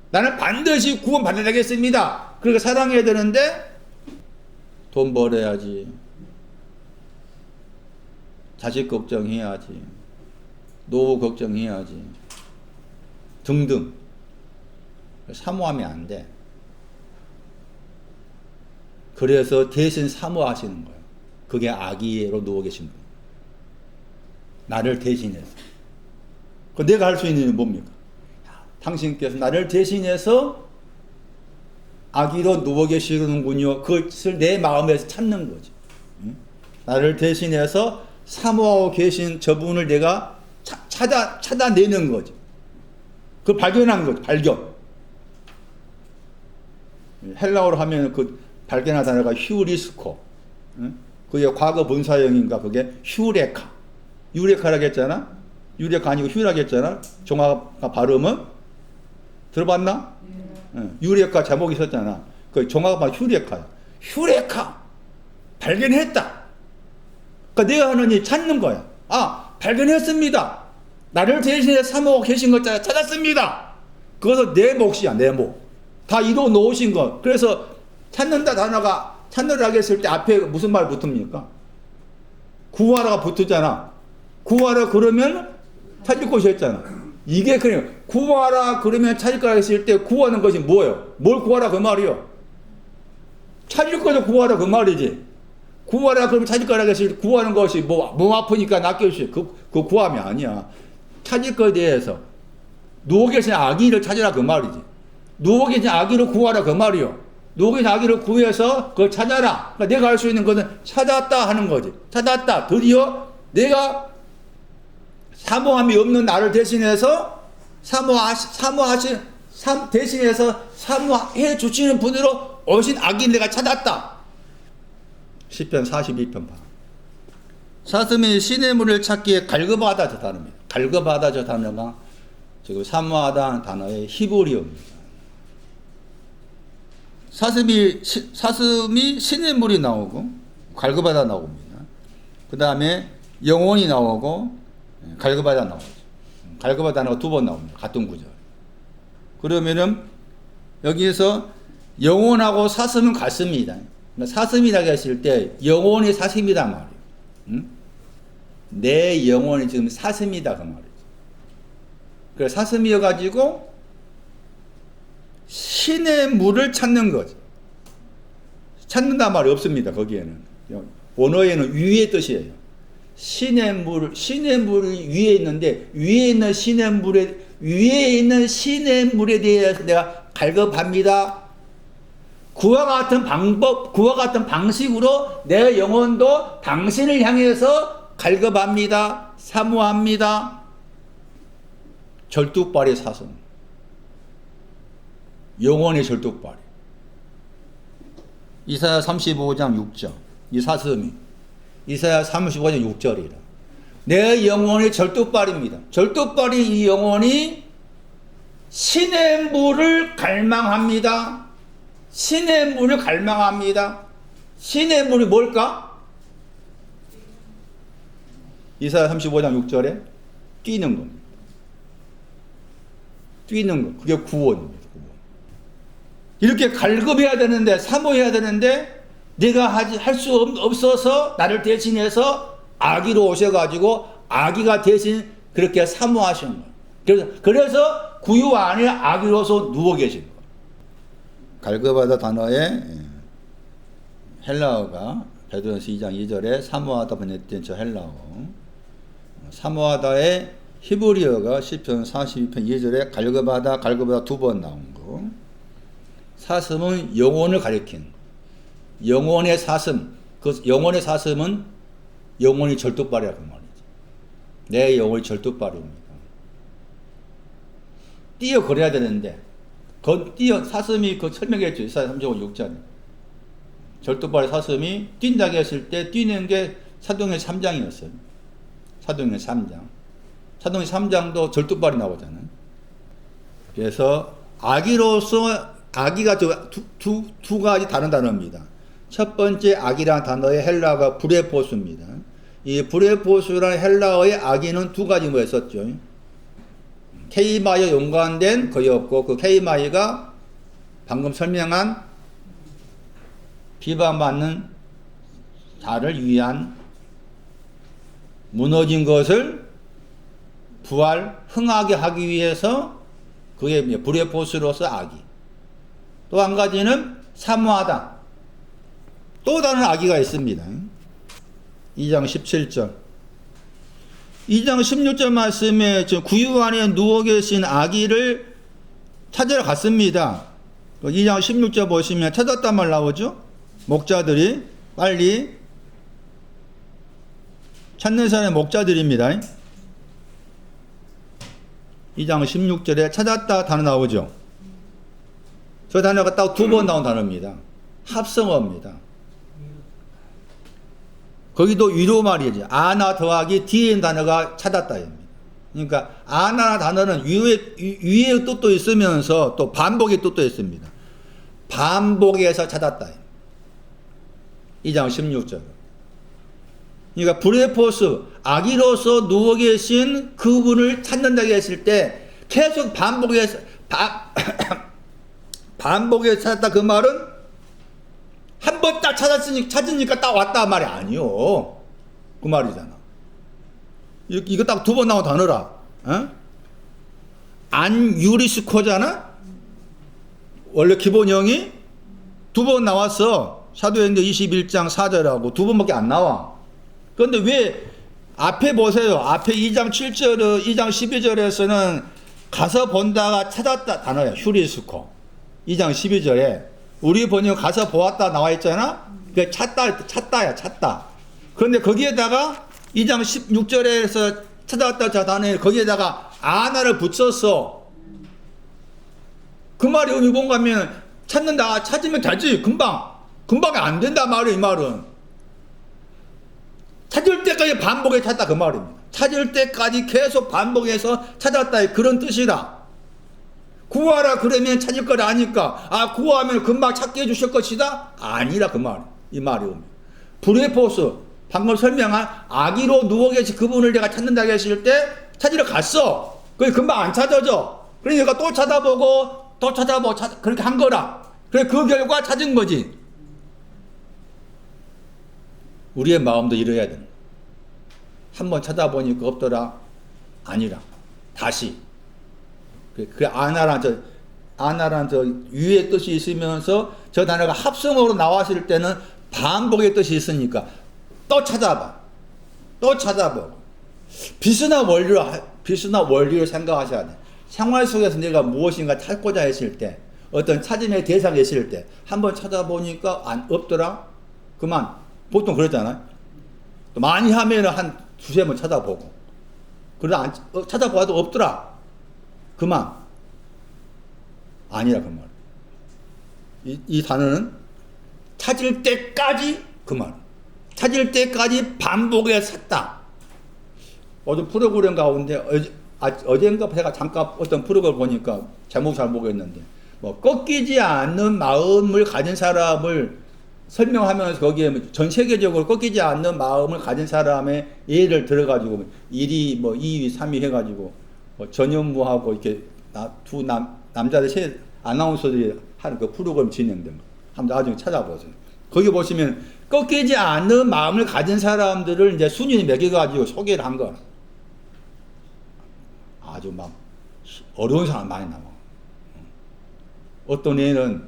나는 반드시 구원 받아야겠습니다. 그렇게 사랑해야 되는데 돈 벌어야지. 자식 걱정해야지. 노후 걱정해야지. 등등. 사모하면 안 돼. 그래서 대신 사모하시는 거예요. 그게 악의로 누워 계신 거예요. 나를 대신해서. 그 내가 할 수 있는 일은 뭡니까? 당신께서 나를 대신해서 악의로 누워 계시는군요. 그것을 내 마음에서 찾는 거지. 나를 대신해서 사모하고 계신 저분을 내가 찾아내는 거지. 그 발견한 거지. 발견. 헬라어로 하면 그 발견한 단어가 휴리스코. 그게 과거 분사형인가 그게 휴레카. 유레카라고 했잖아. 유레카 아니고 휴라고 했잖아. 종아가 발음은 들어봤나? 유레카 제목이 있었잖아. 그 종아가 휴레카야. 휴레카 발견했다. 그러니까 내가 하는 일 찾는 거야. 아, 발견했습니다. 나를 대신해 사모하고 계신 것 찾았습니다. 그것은 내 몫이야, 내 몫. 다 이루어 놓으신 것. 그래서 찾는다 단어가 찾느라고 했을 때 앞에 무슨 말 붙습니까? 구하라가 붙었잖아. 구하라 그러면 찾을 것이 했잖아. 이게 그냥 구하라 그러면 찾을 거라 했을 때 구하는 것이 뭐예요? 뭘 구하라 그 말이요? 찾을 거죠. 구하라 그 말이지. 구하라 그러면 찾을 거라 했을 때 구하는 것이 몸 아프니까 낫겠지. 그 구함이 아니야. 찾을 것에 대해서 누워 계신 아기를 찾으라 그 말이지. 누워 계신 아기를 구하라 그 말이요. 누워 계신 아기를 구해서 그걸 찾아라. 그러니까 내가 할 수 있는 것은 찾았다 하는 거지. 찾았다. 드디어 내가 사모함이 없는 나를 대신해서 대신해서 사모해 주시는 분으로 오신 아기 내가 찾았다. 시편 42편 봐. 사슴이 시냇물을 찾기에 갈급하다 저 단어입니다. 갈급하다 저 단어가 지금 사모하다 단어의 히브리어입니다. 사슴이 시냇물이 나오고 갈급하다 나옵니다. 그 다음에 영혼이 나오고 갈급하다 나오죠. 갈급하다가 두 번 나옵니다. 같은 구절. 그러면은 여기에서 영혼하고 사슴은 같습니다. 사슴이라고 했을 때 영혼이 사슴이다 말이에요. 응? 내 영혼이 지금 사슴이다 그 말이죠. 그래서 사슴이어가지고 신의 물을 찾는 거죠. 찾는다 말이 없습니다. 거기에는 원어에는 위의 뜻이에요. 신의 물 위에 있는데 위에 있는 신의 물에 대해서 내가 갈급합니다. 그와 같은 방식으로 내 영혼도 당신을 향해서 갈급합니다. 사모합니다. 절뚝발의 사슴. 영혼의 절뚝발. 이사야 35장 6절. 이 사슴이 이사야 35장 6절이라. 내 영혼이 절뚝발입니다. 절뚝발이 이 영혼이 신의 물을 갈망합니다. 신의 물을 갈망합니다. 신의 물이 뭘까? 이사야 35장 6절에 뛰는 겁니다. 뛰는 것. 그게 구원입니다. 구원. 이렇게 갈급해야 되는데 사모해야 되는데 내가 할 수 없어서 나를 대신해서 아기로 오셔가지고 아기가 대신 그렇게 사모하신 거예요. 그래서 구유 안에 아기로서 누워 계신 거예요. 갈급하다 단어의 헬라어가 베드로전서 2장 2절에 사모하다 번역된 저 헬라어, 사모하다의 히브리어가 시편 42편 2절에 갈급하다 두 번 나온 거. 사슴은 영혼을 가리킨 영혼의 사슴. 그 영혼의 사슴은 영혼이 절뚝발이라 그 말이죠. 내 영혼이 절뚝발입니다. 뛰어 걸어야 되는데 사슴이 그 설명했죠. 이사야 35장 6절. 절뚝발의 사슴이 뛴다고 했을 때 뛰는 게 사도행전 3장이었어요. 사도행전 3장. 사도행전 3장도 절뚝발이 나오잖아요. 그래서 아기로서 아기가 두 가지 다른 단어입니다. 첫 번째 아기라는 단어의 헬라어가 브레포스입니다. 이 브레포스라는 헬라어의 아기는 두 가지 뭐였었죠. 케이마에 연관된 거였고 그 케이마이가 방금 설명한 비방받는 자를 위한 무너진 것을 흥하게 하기 위해서 그게 브레포스로서 아기. 또 한 가지는 사모하다. 또 다른 아기가 있습니다. 2장 17절. 2장 16절 말씀에 구유 안에 누워 계신 아기를 찾으러 갔습니다. 2장 16절 보시면 찾았단 말 나오죠? 목자들이 빨리 찾는 사람의 목자들입니다. 2장 16절에 찾았다 단어 나오죠? 저 단어가 딱 두 번 나온 단어입니다. 합성어입니다. 거기도 위로 말이지. 아나 더하기 뒤에 있는 단어가 찾았다입니다. 그러니까 아나 단어는 위의 뜻도 있으면서 또 반복의 뜻도 있습니다. 반복해서 찾았다. 2장 16절. 그러니까 브레포스 아기로서 누워 계신 그분을 찾는다고 했을 때 계속 반복해서 찾았다. 그 말은 한 번 딱 찾으니까 딱 왔다 말이 아니요. 그 말이잖아. 이거 딱 두 번 나온 단어라. 어? 안유리스코잖아. 원래 기본형이 두 번 나왔어. 사도행전 21장 4절하고 두 번밖에 안 나와. 그런데 왜 앞에 보세요. 앞에 2장 7절, 2장 12절에서는 가서 본다가 찾았다 단어야. 휴리스코. 2장 12절에 우리 번역 가서 보았다 나와 있잖아. 그 찾다. 그런데 거기에다가 2장 16절에서 찾아왔다 자 단어에 거기에다가 아나를 붙였어. 그 말이 의미 뭔가 하면 찾는다. 찾으면 되지. 금방 안 된다 말이야. 이 말은 찾을 때까지 반복해 찾다 그 말입니다. 찾을 때까지 계속 반복해서 찾았다 그런 뜻이라. 구하라 그러면 찾을 걸 아니까 구하면 금방 찾게 해주실 것이다 아니라 그 말. 이 말이 옵니다. 브레포스 방금 설명한 아기로 누워 계신 그분을 내가 찾는다고 했을 때 찾으러 갔어. 그게 금방 안 찾아져. 그러니까 또 찾아보고 그렇게 한 거라. 그래 그 결과 찾은 거지. 우리의 마음도 이래야 된다. 한번 찾아보니까 없더라 아니라 다시 그 아나란 저 위의 뜻이 있으면서 저 단어가 합성어로 나왔을 때는 반복의 뜻이 있으니까 또 찾아보고 비슷한 원리로 생각하셔야 돼. 생활 속에서 내가 무엇인가 찾고자 했을 때 어떤 찾음의 대상이 있을 때 한번 찾아보니까 없더라 그만. 보통 그러잖아요. 많이 하면은 한 두세 번 찾아보고 그러다 찾아봐도 없더라 그만. 아니라 그 말. 이 단어는 찾을 때까지 그 말. 찾을 때까지 반복해서 찾다. 어제 프로그램 가운데 어젠가 제가 잠깐 어떤 프로그램을 보니까 제목 잘 모르겠는데 꺾이지 않는 마음을 가진 사람을 설명하면서 거기에 전 세계적으로 꺾이지 않는 마음을 가진 사람의 예를 들어가지고 1위 2위 3위 해가지고 전현무하고 이렇게 두 남자들 세 아나운서들이 하는 그 프로그램 진행된 거 한번 나중에 찾아보세요. 거기 보시면 꺾이지 않는 마음을 가진 사람들을 이제 순위를 매겨가지고 소개를 한 거야. 아주 막 어려운 사람 많이 나와. 어떤 애는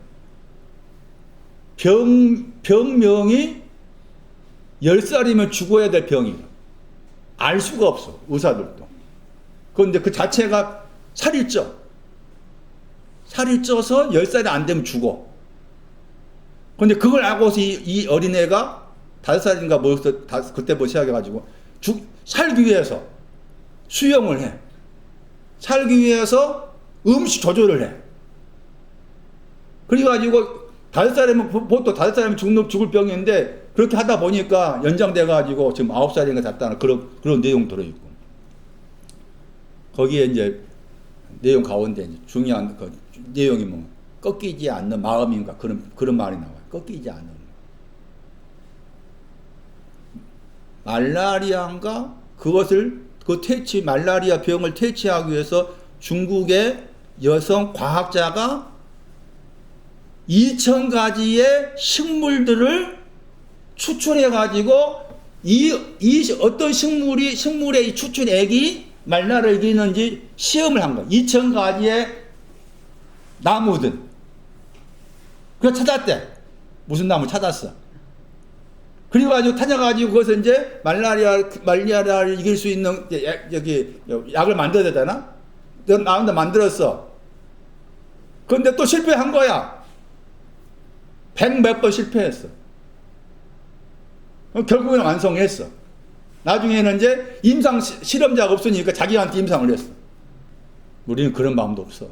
병명이 10살이면 죽어야 될 병이야. 알 수가 없어, 의사들도. 그런데 그 자체가 살이 쪄. 살이 쪄서 10살이 안 되면 죽어. 그런데 그걸 알고서 이 어린애가 5살인가 뭐서 그때 뭐 시작해가지고 살기 위해서 수영을 해. 살기 위해서 음식 조절을 해. 그래가지고 5살이면 보통 5살이면 죽을 병인데 그렇게 하다 보니까 연장돼가지고 지금 9살인가 됐다는 그런 내용 들어있고. 거기에 이제 내용 가운데 이제 중요한 그 내용이 뭐 꺾이지 않는 마음인가 그런 말이 나와요. 꺾이지 않는. 말라리아인가 그것을 말라리아 병을 퇴치하기 위해서 중국의 여성 과학자가 2,000가지의 식물들을 추출해가지고 어떤 식물의 이 추출액이 말라리아를 이기는지 시험을 한 거예요. 2,000가지의 나무들. 그래서 찾았대. 무슨 나무 찾았어. 그래가지고 찾아가지고 그것을 이제 말라리아를 이길 수 있는 여기 약을 만들어야 되잖아. 나한테 만들었어. 그런데 또 실패한 거야. 100몇 번 실패했어. 결국에는 완성했어. 나중에는 이제 임상 실험자가 없으니까 자기한테 임상을 했어. 우리는 그런 마음도 없어.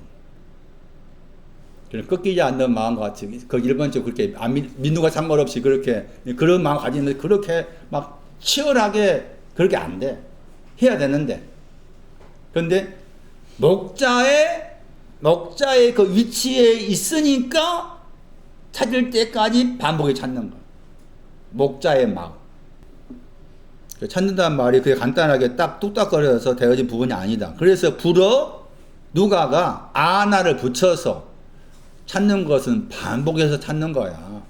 꺾이지 않는 마음과 같이 그 일반적으로 그렇게 민누가 상관없이 그렇게 그런 마음 가지는데 그렇게 막 치열하게 그렇게 안 돼. 해야 되는데. 그런데 목자의 그 위치에 있으니까 찾을 때까지 반복해 찾는 거야. 목자의 마음. 찾는다는 말이 그게 간단하게 딱 뚝딱거려서 되어진 부분이 아니다. 그래서 누가가 아나를 붙여서 찾는 것은 반복해서 찾는 거야.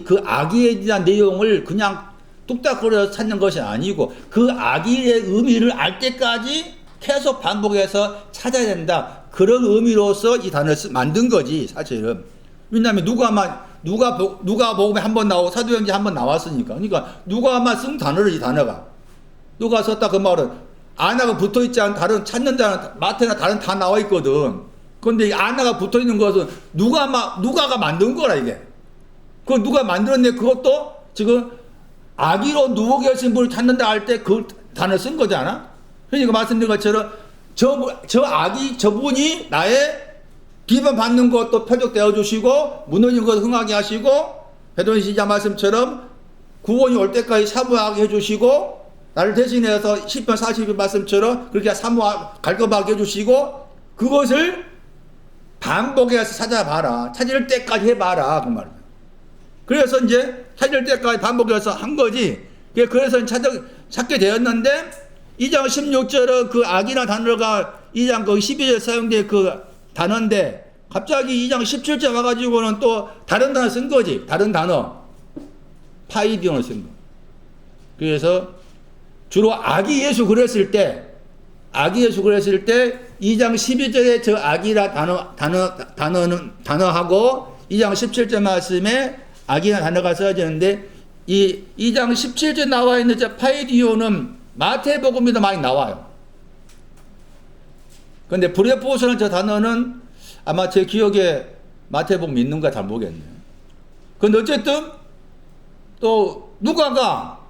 그 아기에 대한 내용을 그냥 뚝딱거려서 찾는 것이 아니고 그 아기의 의미를 알 때까지 계속 반복해서 찾아야 된다. 그런 의미로서 이 단어를 만든 거지, 사실은. 왜냐하면 누가복음에 한번 나오고 사도행전에 한번 나왔으니까. 그러니까 누가만 쓴 단어를 이 단어가. 누가 썼다 그 말은 아나가 붙어있지 않은 다른 찾는다는 마태나 다른 다 나와 있거든. 그런데 이 아나가 붙어있는 것은 누가가 만든 거라 이게. 그 누가 만들었네. 그것도 지금 아기로 누워 계신 분을 찾는다 할 때 그 단어를 쓴 거잖아. 그러니까 말씀드린 것처럼 저분이 나의 비판받는 것도 표적되어 주시고 무너진 것 흥하게 하시고 베드로 시작 말씀처럼 구원이 올 때까지 사모하게 해주시고 나를 대신해서 시편 42편 말씀처럼 그렇게 갈급하게 해주시고 그것을 반복해서 찾아봐라. 찾을 때까지 해봐라. 그 말이에요. 그래서 이제 찾을 때까지 반복해서 한 거지. 그래서 찾게 되었는데 2장 16절은 그 악이라는 단어가 2장 12절 사용된 그 단어인데 갑자기 2장 17절 와가지고는 또 다른 단어 쓴 거지. 다른 단어. 파이디온을 쓴 거. 그래서 주로 아기 예수 그랬을 때 2장 12절에 저 악이라 단어하고 2장 17절 말씀에 악이라 단어가 써지는데 이 2장 17절 나와 있는 저 파이디온은 마태복음에도 많이 나와요. 그런데 브레포스라는 저 단어는 아마 제 기억에 마태복음 있는가 잘 모르겠네요. 근데 어쨌든 또 누가가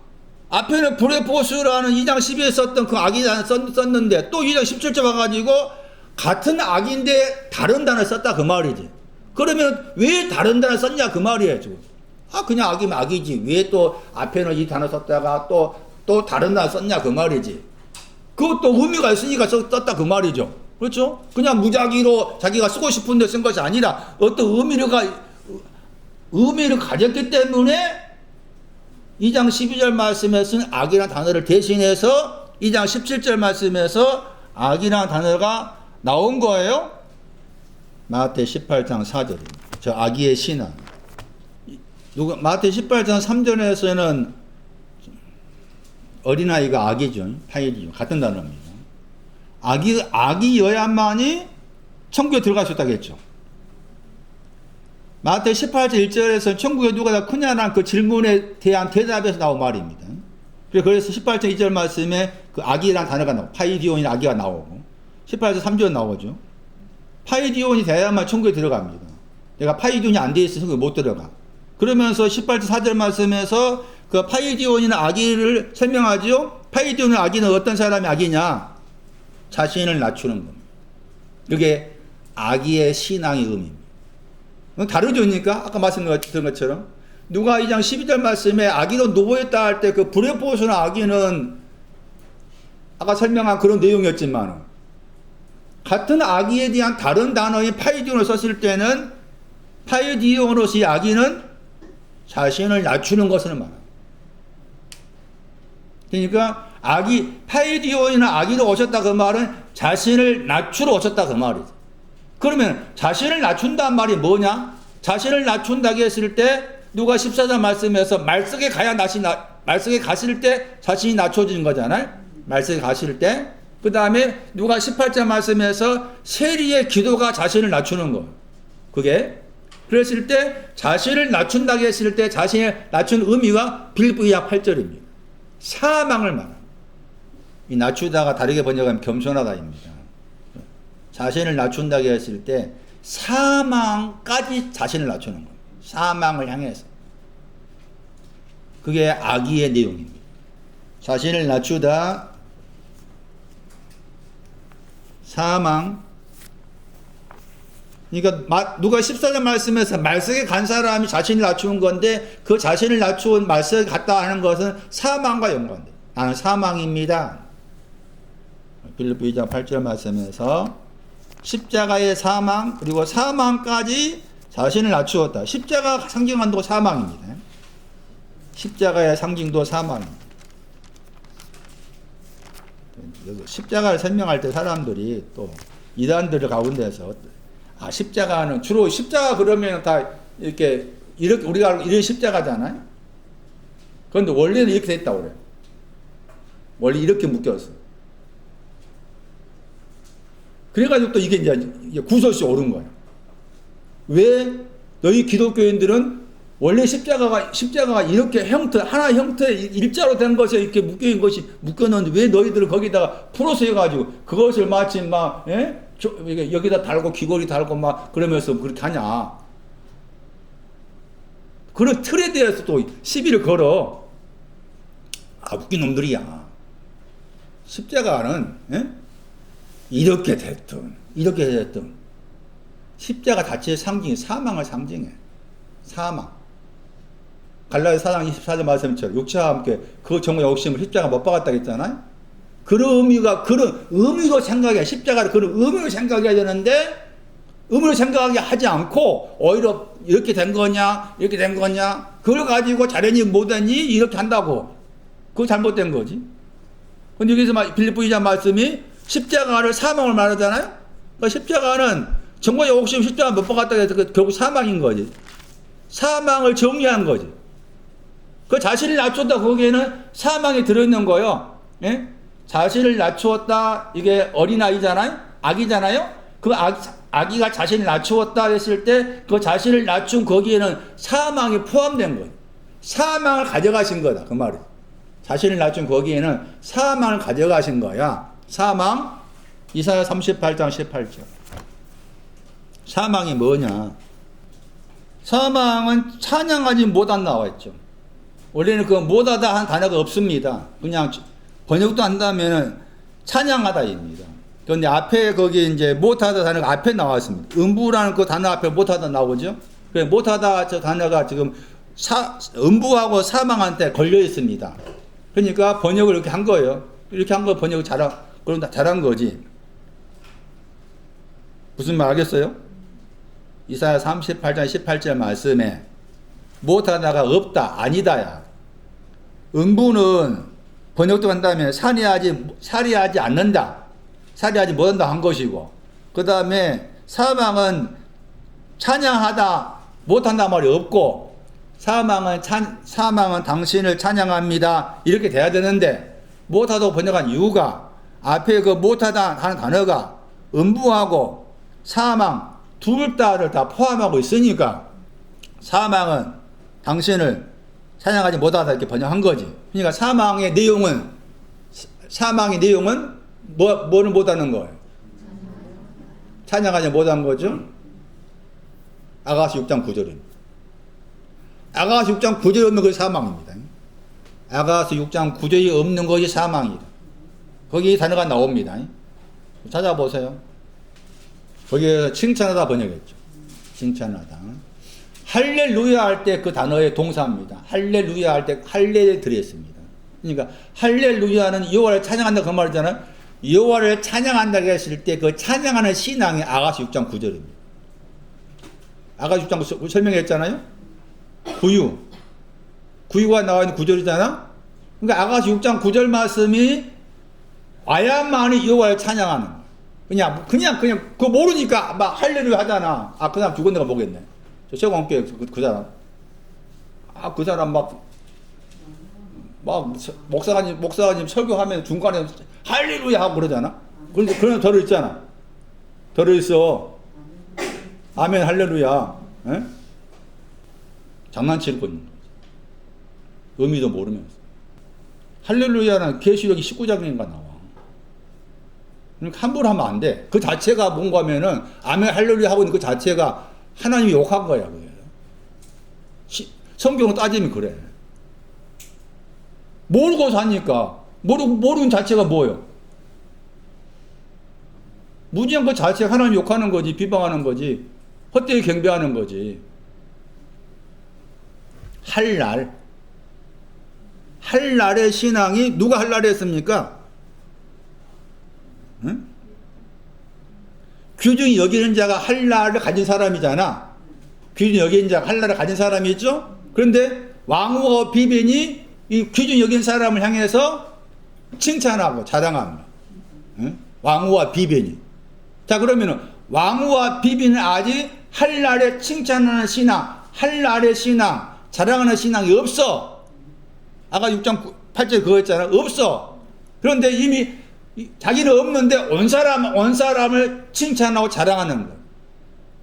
앞에는 브레포스라는 2장 12에 썼던 그 악이 썼는데 또 2장 17절 와가지고 같은 악인데 다른 단어 썼다 그 말이지. 그러면 왜 다른 단어 썼냐 그 말이에요 지금. 그냥 악이면 악이지. 왜 또 앞에는 이 단어 썼다가 또 다른 단어 썼냐 그 말이지. 그것도 의미가 있으니까 썼다 그 말이죠. 그렇죠? 그냥 무작위로 자기가 쓰고 싶은데 쓴 것이 아니라 어떤 의미를 가졌기 때문에 2장 12절 말씀에 쓴 악이라는 단어를 대신해서 2장 17절 말씀에서 악이라는 단어가 나온 거예요. 마태 18장 4절입니다. 저 아기의 신앙. 마태 18장 3절에서는 어린아이가 아기죠. 파이디죠. 같은 단어입니다. 악이여야만이 천국에 들어갈 수 있다겠죠. 마태 18장 1절에서 천국에 누가 더 크냐라는 그 질문에 대한 대답에서 나온 말입니다. 그래서 18장 2절 말씀에 그 악이라는 단어가 나오고, 파이디온이 악이가 나오고, 18장 3절 나오죠. 파이디온이 돼야만 천국에 들어갑니다. 내가 파이디온이 안 돼 있어서 천국에 못 들어가. 그러면서 18장 4절 말씀에서 그 파이디온이나 악의를 설명하죠. 파이디온의 악의는 어떤 사람이 악이냐? 자신을 낮추는 겁니다. 그게 악의의 신앙의 의미입니다. 다르죠, 그러니까? 아까 말씀드린 것처럼. 누가 2장 12절 말씀에 악의로 노보했다 할 때 그 불에 보수는 악의는 아까 설명한 그런 내용이었지만, 같은 악의에 대한 다른 단어인 파이디온을 썼을 때는 파이디오노스의 악의는 자신을 낮추는 것을 말합니다. 그러니까 파이디온이나 악의로 오셨다 그 말은 자신을 낮추러 오셨다 그 말이죠. 그러면 자신을 낮춘다는 말이 뭐냐? 자신을 낮춘다고 했을 때 누가 14장 말씀에서 말석에 갔을 때 자신이 낮춰지는 거잖아요. 말석에 갔을 때. 그 다음에 누가 18장 말씀에서 세리의 기도가 자신을 낮추는 거. 그게 그랬을 때 자신을 낮춘다고 했을 때 자신을 낮춘 의미가 빌립보 2장 8절입니다. 사망을 말합니다. 이 낮추다가 다르게 번역하면 겸손하다입니다. 자신을 낮춘다고 했을 때 사망까지 자신을 낮추는 겁니다. 사망을 향해서. 그게 악의의 내용입니다. 자신을 낮추다, 사망. 그러니까 누가 14절 말씀에서 말석에 간 사람이 자신을 낮추는 건데 그 자신을 낮추은 말석에 갔다 하는 것은 사망과 연관돼요. 나는 사망입니다. 빌립보 2장 8절 말씀에서 십자가의 사망, 그리고 사망까지 자신을 낮추었다. 십자가 상징한 도 사망입니다. 십자가의 상징도 사망입니다. 십자가를 설명할 때 사람들이 또 이단들 가운데서 십자가는 주로 십자가 그러면 다 이렇게 우리가 이런 십자가잖아요. 그런데 원래는 이렇게 됐다고 그래요. 원래 이렇게 묶였어. 그래가지고 또 이게 이제 구설수 오른 거예요. 왜 너희 기독교인들은 원래 십자가가 이렇게 하나의 형태 일자로 된 것에 이렇게 묶여있는 것이 묶여놓는데 왜 너희들은 거기다가 풀어서 해가지고 그것을 마치 막, 여기다 달고 귀걸이 달고 막 그러면서 그렇게 하냐. 그런 틀에 대해서 또 시비를 걸어. 웃긴 놈들이야. 십자가는, 이렇게 됐든 십자가 자체의 상징이 사망을 상징해. 사망. 갈라디아 4장 24절 말씀처럼 육체와 함께 그 정의 욕심을 십자가 못 박았다고 했잖아요. 그런 의미로 생각해. 십자가를 그런 의미로 생각해야 되는데 의미로 생각하게 하지 않고 오히려 이렇게 된 거냐 그걸 가지고 잘했니 못했니 이렇게 한다고. 그거 잘못된 거지. 근데 여기서 빌립보 2장 말씀이 십자가를 사망을 말하잖아요. 그러니까 십자가는 정말 욕심 십자가 못 박았다고 해서 결국 사망인 거지. 사망을 정의한 거지. 그 자신을 낮췄다 거기에는 사망이 들어있는 거예요. 예? 자신을 낮추었다 이게 어린아이잖아요. 아기잖아요. 그 아기가 자신을 낮추었다 했을 때 그 자신을 낮춘 거기에는 사망이 포함된 거예요. 사망을 가져가신 거다 그 말이에요. 자신을 낮춘 거기에는 사망을 가져가신 거야. 사망. 이사야 38장 18절. 사망이 뭐냐? 사망은 찬양하지 못한 나와 있죠. 원래는 그 못하다 한 단어가 없습니다. 그냥 번역도 한다면은 찬양하다입니다. 그런데 앞에 거기 이제 못하다 단어가 앞에 나와 있습니다. 음부라는 그 단어 앞에 못하다 나오죠. 그래 못하다 저 단어가 지금 음부하고 사망한테 걸려 있습니다. 그러니까 번역을 이렇게 한 거예요. 이렇게 한 거 번역을 잘한 거지. 무슨 말 알겠어요? 이사야 38장 18절 말씀에 못하다가 없다, 아니다야. 음부는 번역도 한다면 살해하지 않는다, 살해하지 못한다 한 것이고, 그 다음에 사망은 찬양하다 못한다 말이 없고, 사망은 당신을 찬양합니다 이렇게 돼야 되는데 못하다고 번역한 이유가 앞에 그 못하다 하는 단어가 음부하고 사망 둘 다를 다 포함하고 있으니까 사망은 당신을 찬양하지 못하다 이렇게 번역한 거지. 그러니까 사망의 내용은 뭐를 못하는 거예요? 찬양하지 못한 거죠. 아가서 6장 9절입니다. 아가서 6장 9절이 없는 것이 사망입니다. 아가서 6장 9절이 없는 것이 사망이다. 거기 단어가 나옵니다. 찾아보세요. 거기에 칭찬하다 번역했죠. 칭찬하다. 할렐루야 할 때 그 단어의 동사입니다. 할렐루야 할 때 할렐 들였습니다. 그러니까 할렐루야는 여호와를 찬양한다 그 말이잖아요. 여호와를 찬양한다 했을 때 그 찬양하는 신앙이 아가서 6장 9절입니다. 아가서 6장 9절 설명했잖아요. 구유가 나와 있는 9절이잖아. 그러니까 아가서 6장 9절 말씀이 와야만이 여호와를 찬양하는 거야. 그냥 그거 모르니까 막 할렐루야 하잖아. 그 사람 죽은 데가 뭐겠네. 저 세공교회 그 사람. 그 사람 막 목사님 설교하면 중간에 할렐루야 하고 그러잖아. 그런데 그런 덜어 있잖아. 덜어 있어. 아멘 할렐루야. 에? 장난치고 있는 거지. 의미도 모르면서. 할렐루야는 계시록이 19장인가 나와. 그러니까 함부로 하면 안 돼. 그 자체가 뭔가 하면은 아멘 할렐루야 하고 있는 그 자체가 하나님이 욕한 거야. 성경은 따지면 그래. 모르고 사니까 모르는 자체가 뭐예요? 무지한 그 자체가 하나님 욕하는 거지, 비방하는 거지, 헛되이 경배하는 거지. 할날의 신앙이 누가 할날에 했습니까? 응? 귀중히 여기는 자가 할날을 가진 사람이잖아. 귀중히 여기는 자가 할날을 가진 사람이 있죠? 그런데 왕후와 비변이 이 귀중히 여기는 사람을 향해서 칭찬하고 자랑합니다. 응? 왕후와 비변이. 자, 그러면은 왕후와 비변은 아직 할날에 칭찬하는 신앙, 할날의 신앙, 자랑하는 신앙이 없어. 아까 6장 8절 그거 했잖아. 없어. 그런데 이미 자기는 없는데 온 사람을 칭찬하고 자랑하는 거.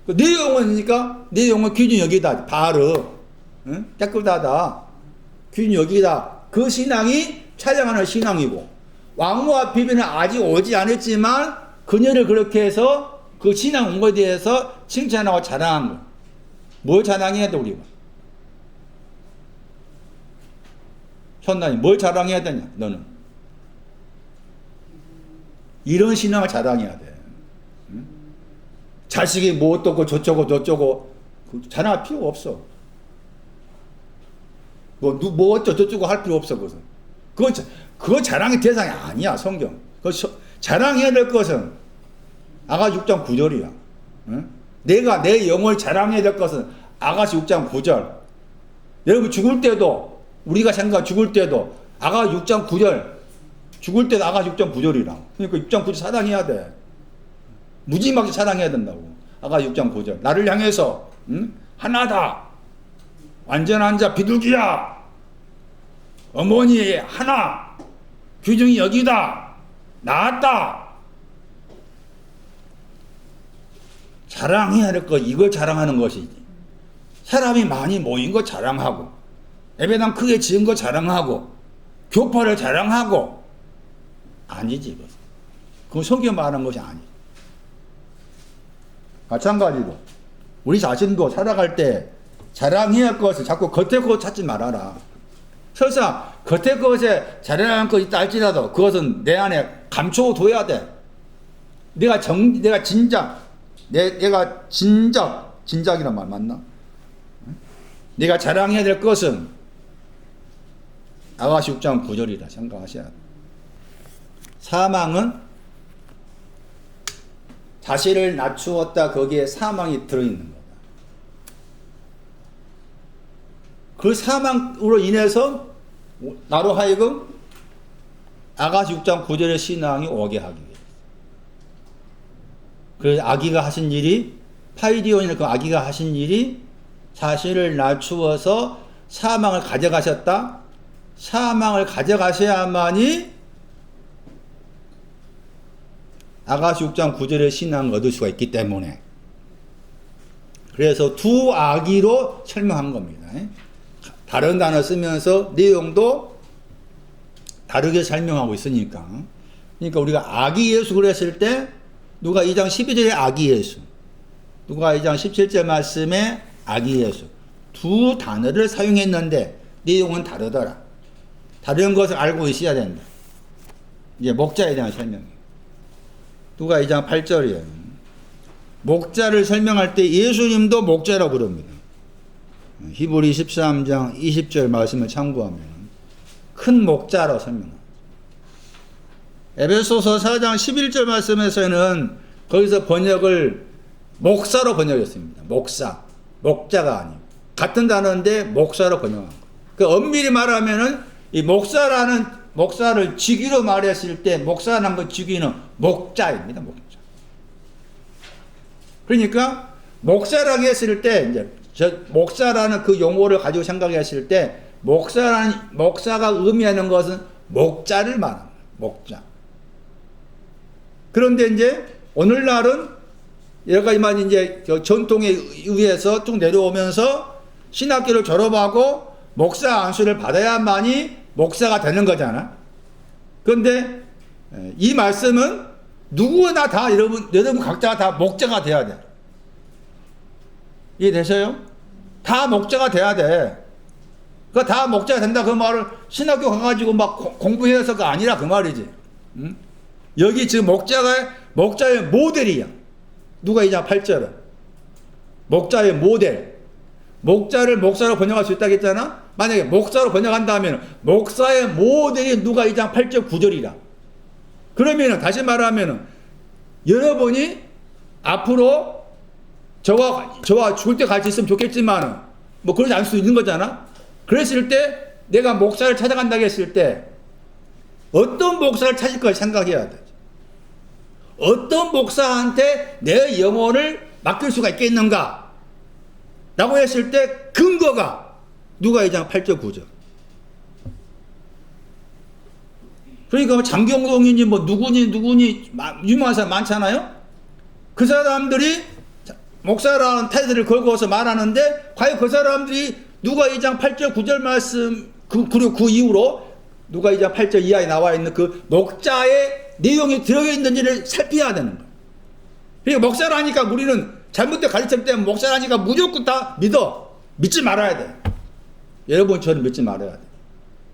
그 내용은 귀중히 여기다. 바르. 응? 깨끗하다. 귀중히 여기다. 그 신앙이 찬양하는 신앙이고, 왕후와 비변은 아직 오지 않았지만 그녀를 그렇게 해서 그 신앙 온 것에 대해서 칭찬하고 자랑한 거. 뭘 자랑해야 돼, 우리가? 현나님, 뭘 자랑해야 되냐, 너는? 이런 신앙을 자랑해야 돼. 응? 자식이 뭐 어떻고 저쩌고 자랑할 필요가 없어. 뭐 어쩌고 할 필요 없어, 그것은. 그거 자랑의 대상이 아니야, 성경. 자랑해야 될 것은 아가서 6장 9절이야. 응? 내가 내 영을 자랑해야 될 것은 아가서 6장 9절. 여러분 죽을 때도, 우리가 생각 죽을 때도 아가서 6장 9절, 죽을 때도 아가서 6장 9절이라. 그러니까 6장 9절 사랑해야 돼. 무지막지 사랑해야 된다고. 아가서 6장 9절. 나를 향해서 응? 하나다. 완전한 자 비둘기야. 어머니 하나. 귀중히 여기다. 나았다. 자랑해야 될 것, 이걸 자랑하는 것이지. 사람이 많이 모인 거 자랑하고, 예배당 크게 지은 거 자랑하고, 교파를 자랑하고, 아니지, 이것은. 그건 성경 말하는 것이 아니지. 마찬가지로, 우리 자신도 살아갈 때 자랑해야 할 것을 자꾸 겉에 것 찾지 말아라. 설사 겉에 것에 자랑할 것 있다 할지라도 그것은 내 안에 감춰둬야 돼. 내가 진작이란 말 맞나? 내가 자랑해야 될 것은 아가서 6장 9절이라 생각하셔야 돼. 사망은 자신을 낮추었다, 거기에 사망이 들어있는 거다. 그 사망으로 인해서 나로 하여금 아가서 6장 9절의 신앙이 오게 하기 위해서. 그래서 아기가 하신 일이, 파이디온이나 그 아기가 하신 일이 자신을 낮추어서 사망을 가져가셨다. 사망을 가져가셔야만이 아가시 6장 9절의 신앙을 얻을 수가 있기 때문에. 그래서 두 아기로 설명한 겁니다. 다른 단어 쓰면서 내용도 다르게 설명하고 있으니까. 그러니까 우리가 아기 예수 그랬을 때 누가 2장 12절에 아기 예수, 누가 2장 17절 말씀에 아기 예수 두 단어를 사용했는데 내용은 다르더라. 다른 것을 알고 있어야 된다. 이제 목자에 대한 설명이에요. 누가 2장 8절이에요. 목자를 설명할 때 예수님도 목자라고 부릅니다. 히브리 13장 20절 말씀을 참고하면 큰 목자로 설명합니다. 에베소서 4장 11절 말씀에서는 거기서 번역을 목사로 번역했습니다. 목사, 목자가 아니고 같은 단어인데 목사로 번역한 거예요. 그 엄밀히 말하면은 이 목사를 직위로 말했을 때 목사라는 그 직위는 목자입니다. 목자. 그러니까 목사라고 했을 때 이제 목사라는 그 용어를 가지고 생각했을 때 목사가 의미하는 것은 목자를 말합니다. 목자. 그런데 이제 오늘날은 여러 가지만 이제 전통에 의해서 쭉 내려오면서 신학교를 졸업하고 목사 안수를 받아야만이 목사가 되는 거잖아. 그런데 이 말씀은 누구나 다 여러분 각자가 다 목자가 돼야 돼. 이해되세요? 다 목자가 돼야 돼. 그 다 목자가 된다 그 말을 신학교 가가지고 막 공부해서가 아니라 그 말이지. 응? 여기 지금 목자의 모델이야. 누가 2장 8절은 목자의 모델. 목자를 목사로 번역할 수 있다고 했잖아. 만약에 목사로 번역한다면 목사의 모델이 누가 2장 8절 9절이라. 그러면은 다시 말하면은 여러분이 앞으로 저와 죽을 때 같이 있으면 좋겠지만 뭐 그러지 않을 수 있는 거잖아. 그랬을 때 내가 목사를 찾아간다고 했을 때 어떤 목사를 찾을 걸 생각해야 돼. 어떤 목사한테 내 영혼을 맡길 수가 있겠는가 라고 했을 때 근거가 누가 2장 8절 9절. 그러니까 뭐 장경동인지 뭐 누구니 유명한 사람 많잖아요. 그 사람들이 목사라는 태도를 걸고서 말하는데 과연 그 사람들이 누가 2장 8절 9절 말씀 그리고 그 이후로 누가 2장 8절 이하에 나와 있는 그 목자의 내용이 들어있는지를 살펴야 되는 거예요. 그러니까 목사라니까 우리는 잘못된 가르침 때문에 목사라니까 무조건 다 믿지 말아야 돼. 여러분처럼 믿지 말아야 돼.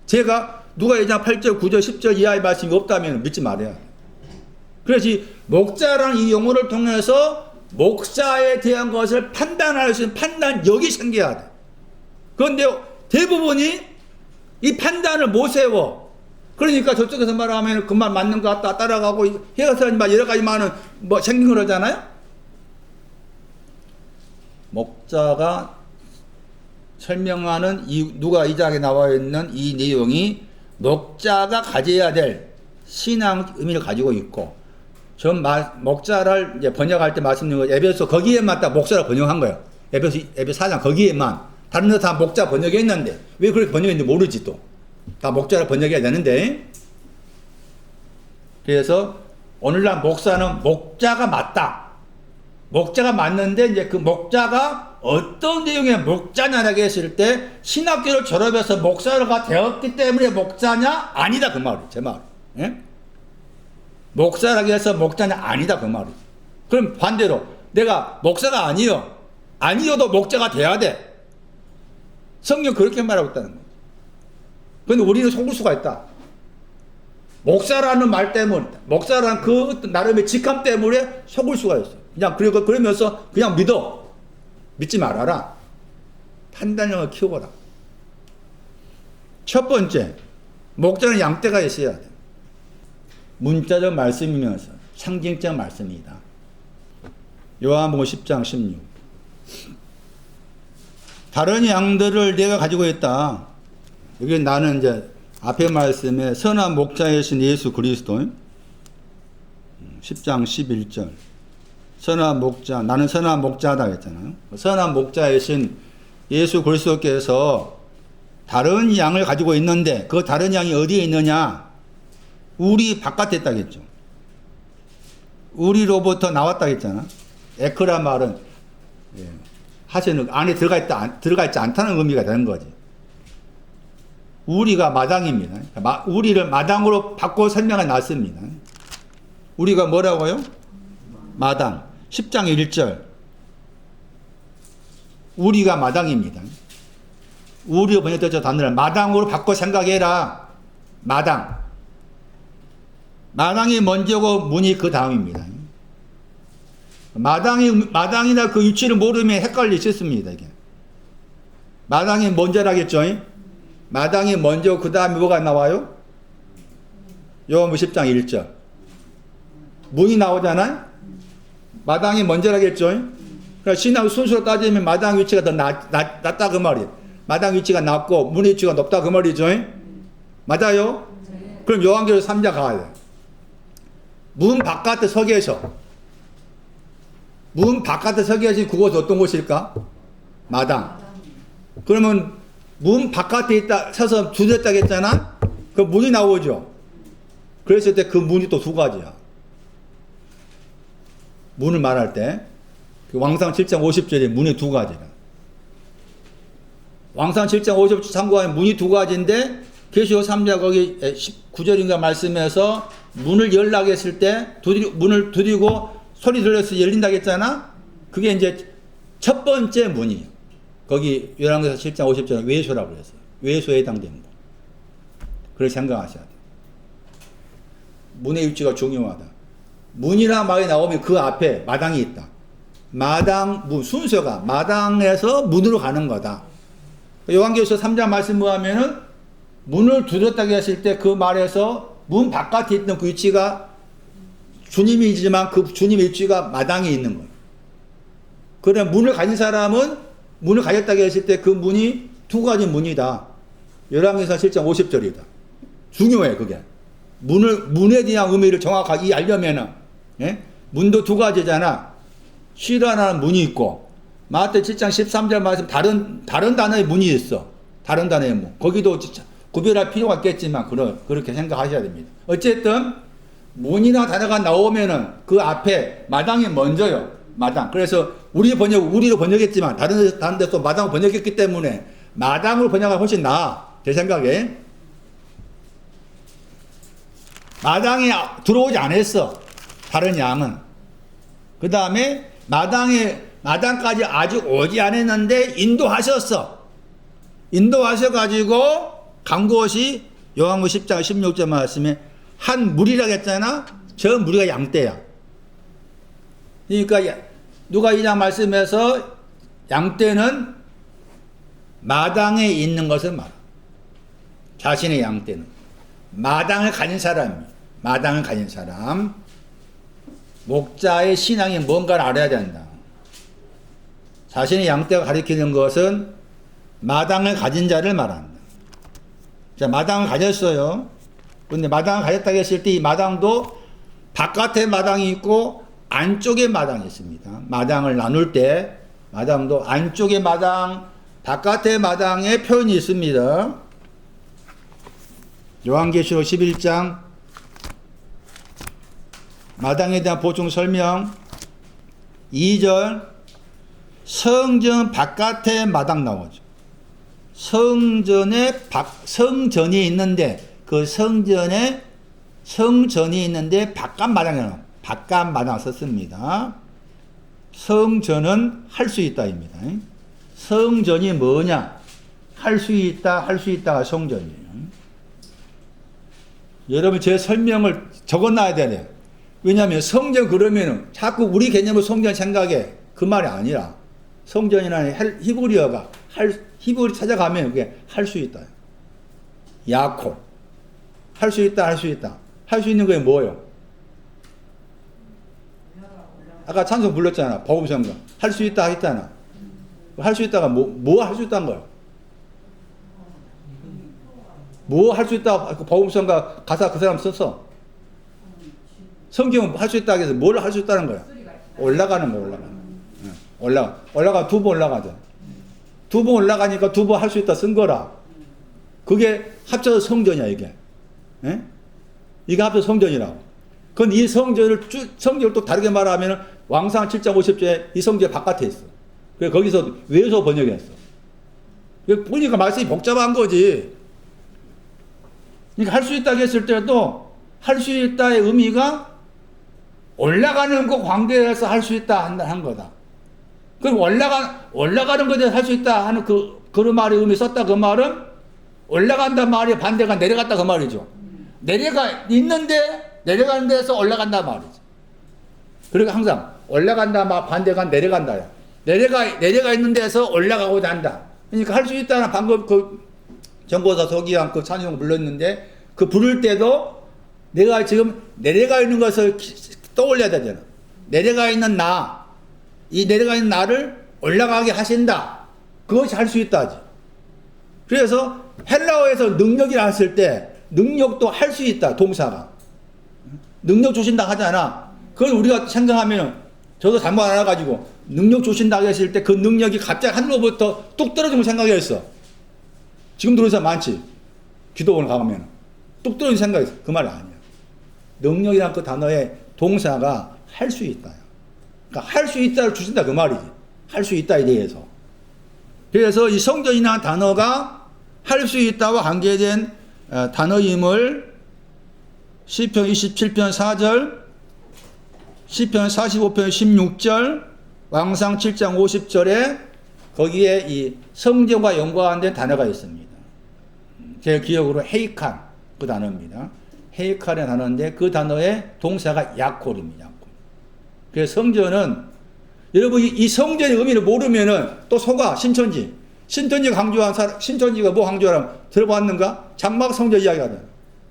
제가 누가 2장 8절 9절 10절 이하의 말씀이 없다면 믿지 말아야 돼. 그래서 목자라는 이 용어를 통해서 목사에 대한 것을 판단할 수 있는 판단력이 생겨야 돼. 그런데 대부분이 이 판단을 못 세워. 그러니까 저쪽에서 말하면 그 말 맞는 것 같다 따라가고 해서 여러 가지 많은 뭐 생긴 거잖아요. 목자가 설명하는 누가 2장에 나와 있는 이 내용이 목자가 가져야 될 신앙 의미를 가지고 있고, 전 목자를 이제 번역할 때 말씀드린 거 에베소 거기에만 딱 목사를 번역한 거예요. 에베소 4장 거기에만. 다른 데 다 목자 번역했는데 왜 그렇게 번역했는지 모르지 또. 다 목자를 번역해야 되는데. 그래서 오늘날 목사는 목자가 맞다. 목자가 맞는데 이제 그 목자가 어떤 내용의 목자냐라고 했을 때 신학교를 졸업해서 목사가 되었기 때문에 목자냐? 아니다 그 말이에요. 제 말. 예? 목사라고 해서 목자냐? 아니다 그 말이에요. 그럼 반대로 내가 목사가 아니어도 목자가 돼야 돼. 성경 그렇게 말하고 있다는 거예요. 그런데 우리는 속을 수가 있다. 목사라는 말 때문에, 목사라는 그 나름의 직함 때문에 속을 수가 있어. 그러면서 그냥 믿지 말아라. 판단력을 키워라. 첫 번째, 목자는 양떼가 있어야 돼. 문자적 말씀이면서 상징적 말씀이다. 요한복음 10장 16. 다른 양들을 내가 가지고 있다. 여기 나는 이제 앞에 말씀에 선한 목자이신 예수 그리스도 10장 11절 선한 목자, 나는 선한 목자다 했잖아요. 선한 목자이신 예수 그리스도께서 다른 양을 가지고 있는데 그 다른 양이 어디에 있느냐? 우리 바깥에 있다겠죠. 우리로부터 나왔다 했잖아. 에크란 말은 하세는 안에 들어가 있지 않다는 의미가 되는 거지. 우리가 마당입니다. 우리를 마당으로 바꿔 설명해 놨습니다. 우리가 뭐라고요? 마당. 10장 1절. 우리가 마당입니다. 우리가 번역된 저 단어를 마당으로 바꿔 생각해라. 마당. 마당이 먼저고 문이 그 다음입니다. 마당이나 그 위치를 모르면 헷갈릴 수 있습니다. 이게. 마당이 먼저라겠죠? 마당이 먼저 그 다음에 뭐가 나와요? 요한복음 10장 1절. 문이 나오잖아요? 마당이 먼저라겠죠? 그러니까 신학 순수로 따지면 마당 위치가 더 낮다 그 말이에요. 마당 위치가 낮고 문 위치가 높다 그 말이죠? 맞아요? 그럼 요한계시록 3장 가야 돼요. 문 바깥에 서 계셔. 문 바깥에 서 계신 그곳이 어떤 곳일까? 마당. 그러면 문 바깥에 서서 두드렸다고 했잖아? 그 문이 나오죠? 그랬을 때 그 문이 또 두 가지야. 문을 말할 때. 왕상 7장 50절에 문이 두 가지라. 왕상 7장 50절 참고하면 문이 두 가지인데, 계시록 3장 거기 19절인가 말씀에서 문을 열라고 했을 때, 문을 두드리고 소리 들려서 열린다고 했잖아? 그게 이제 첫 번째 문이에요. 거기 열왕기서 7장 50절은 외소라고 그랬어요. 외소에 해당되는 거. 그걸 생각하셔야 돼요. 문의 위치가 중요하다. 문이나 말이 나오면 그 앞에 마당이 있다. 마당, 순서가 마당에서 문으로 가는 거다. 요한계시록 3장 말씀 뭐하면은 문을 두드렸다고 했을 때 그 말에서 문 바깥에 있는 그 위치가 주님이지만 그 주님의 위치가 마당에 있는 거예요. 그러나 문을 가진 사람은 문을 가졌다고 했을 때 그 문이 두 가지 문이다. 열왕기서 7장 50절이다. 중요해, 그게. 문에 대한 의미를 정확하게 알려면은, 예? 문도 두 가지잖아. 쉬라는 문이 있고, 마태 7장 13절 말씀 다른 단어의 문이 있어. 다른 단어의 문. 거기도 진짜 구별할 필요가 있겠지만, 그렇게 생각하셔야 됩니다. 어쨌든, 문이나 단어가 나오면은 그 앞에 마당이 먼저요. 마당. 그래서 우리로 번역했지만 다른 데서 마당을 번역했기 때문에 마당으로 번역하면 훨씬 나아. 제 생각에. 마당에 들어오지 않았어. 다른 양은. 그 다음에 마당까지 아직 오지 않았는데 인도하셨어. 인도하셔가지고 간 곳이 요한복음 10장 16절 말씀에 한 무리라고 했잖아. 저 무리가 양떼야. 그러니까 누가 이 장 말씀에서 양떼는 마당에 있는 것을 말하. 자신의 양떼는 마당을 가진 사람입니다. 마당을 가진 사람. 목자의 신앙이 뭔가를 알아야 된다. 자신의 양떼가 가리키는 것은 마당을 가진 자를 말한다. 자, 마당을 가졌어요. 근데 마당을 가졌다고 했을 때 이 마당도 바깥에 마당이 있고 안쪽에 마당이 있습니다. 마당을 나눌 때 마당도 안쪽에 마당, 바깥에 마당의 표현이 있습니다. 요한계시록 11장 마당에 대한 보충 설명 2절 성전 바깥에 마당 나오죠. 성전이 있는데 그 성전이 있는데 바깥 마당에 나와요. 바깥 마당 썼습니다. 성전은 할 수 있다입니다. 성전이 뭐냐? 할 수 있다가 성전이에요. 여러분 제 설명을 적어놔야 되네요. 왜냐하면 성전 그러면은 자꾸 우리 개념으로 성전 생각해. 그 말이 아니라 성전이라는 히브리어가 히브리 찾아가면 그게 할 수 있다. 야코. 할 수 있다. 할 수 있는 게 뭐예요? 아까 찬송 불렀잖아. 복음성가. 할 수 있다 했잖아. 할 수 있다가 뭐 할 수 있다는 거예요? 뭐 할 수 있다. 복음성가 가사 그 사람 썼어. 성경은 할 수 있다 해서 뭘 할 수 있다는 거야? 올라가는 거. 올라가 두 번 올라가죠. 두 번 올라가니까 두 번 할 수 있다 쓴 거라. 그게 합쳐서 성전이야 이게. 예? 이게 합쳐서 성전이라고. 그건 이 성경을 또 다르게 말하면 왕상 7장 50절에 이 성경 바깥에 있어. 그래서 거기서 외서 번역했어. 보니까 말씀이 복잡한 거지. 그러니까 할 수 있다고 했을 때도 할 수 있다의 의미가 올라가는 거 관계에서 할 수 있다 한 거다. 그럼 올라가는 것에 할 수 있다 하는 그런 말의 의미 썼다. 그 말은 올라간다 말이 반대가 내려갔다 그 말이죠. 내려가는 데서 올라간다 말이죠. 그러니까 항상 올라간다 말 반대가 내려간다야. 내려가 있는 데서 올라가고자 한다. 그러니까 할 수 있다는 방금 그 정보사 서기한 그 찬양 불렀는데 그 부를 때도 내가 지금 내려가 있는 것을 떠올려야 되잖아. 내려가 있는 이 내려가 있는 나를 올라가게 하신다. 그것이 할 수 있다지. 그래서 헬라어에서 능력이라 했을 때 능력도 할 수 있다. 동사가. 능력 주신다 하잖아. 그걸 우리가 생각하면 저도 잘못 알아가지고 능력 주신다 했을 때 그 능력이 갑자기 하늘로부터 뚝 떨어진 걸 생각했어. 지금도 그런 사람 많지. 기도원을 가면 뚝 떨어진 생각이 있어. 그 말이 아니야. 능력이란 그 단어의 동사가 할 수 있다. 그러니까 할 수 있다를 주신다 그 말이지. 할 수 있다에 대해서. 그래서 이 성전이라는 단어가 할 수 있다와 관계된 단어임을 시편 27편 4절, 시편 45편 16절, 왕상 7장 50절에 거기에 이 성전과 연관된 단어가 있습니다. 제 기억으로 헤이칸 그 단어입니다. 헤이칸의 단어인데 그 단어의 동사가 야콜입니다. 야콜. 그래서 성전은 여러분 이 성전의 의미를 모르면은 또 속아. 신천지가 뭐 강조하라면 들어봤는가? 장막 성전 이야기 하잖아.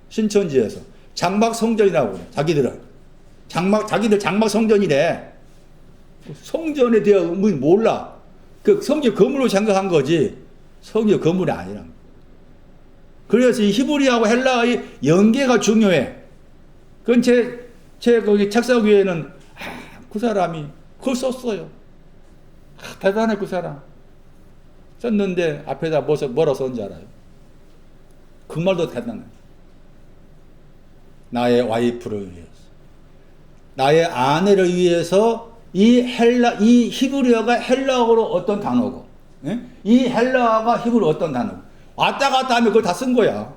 신천지에서 장막 성전이라고 그래. 자기들 장막 성전이래. 성전에 대한 의미 몰라. 그 성전 건물로 생각한 거지 성전 건물이 아니라. 그래서 이 히브리하고 헬라의 연계가 중요해. 그건 제 거기 책상 위에는 그 사람이 그걸 썼어요. 대단해 그 사람. 썼는데 앞에다 뭐라 썼는지 알아요? 그 말도 대단해. 나의 와이프를 위해서, 나의 아내를 위해서 이 히브리어가 헬라어로 어떤 단어고, 예? 이 헬라어가 히브리어 어떤 단어고, 왔다 갔다 하면 그걸 다 쓴 거야.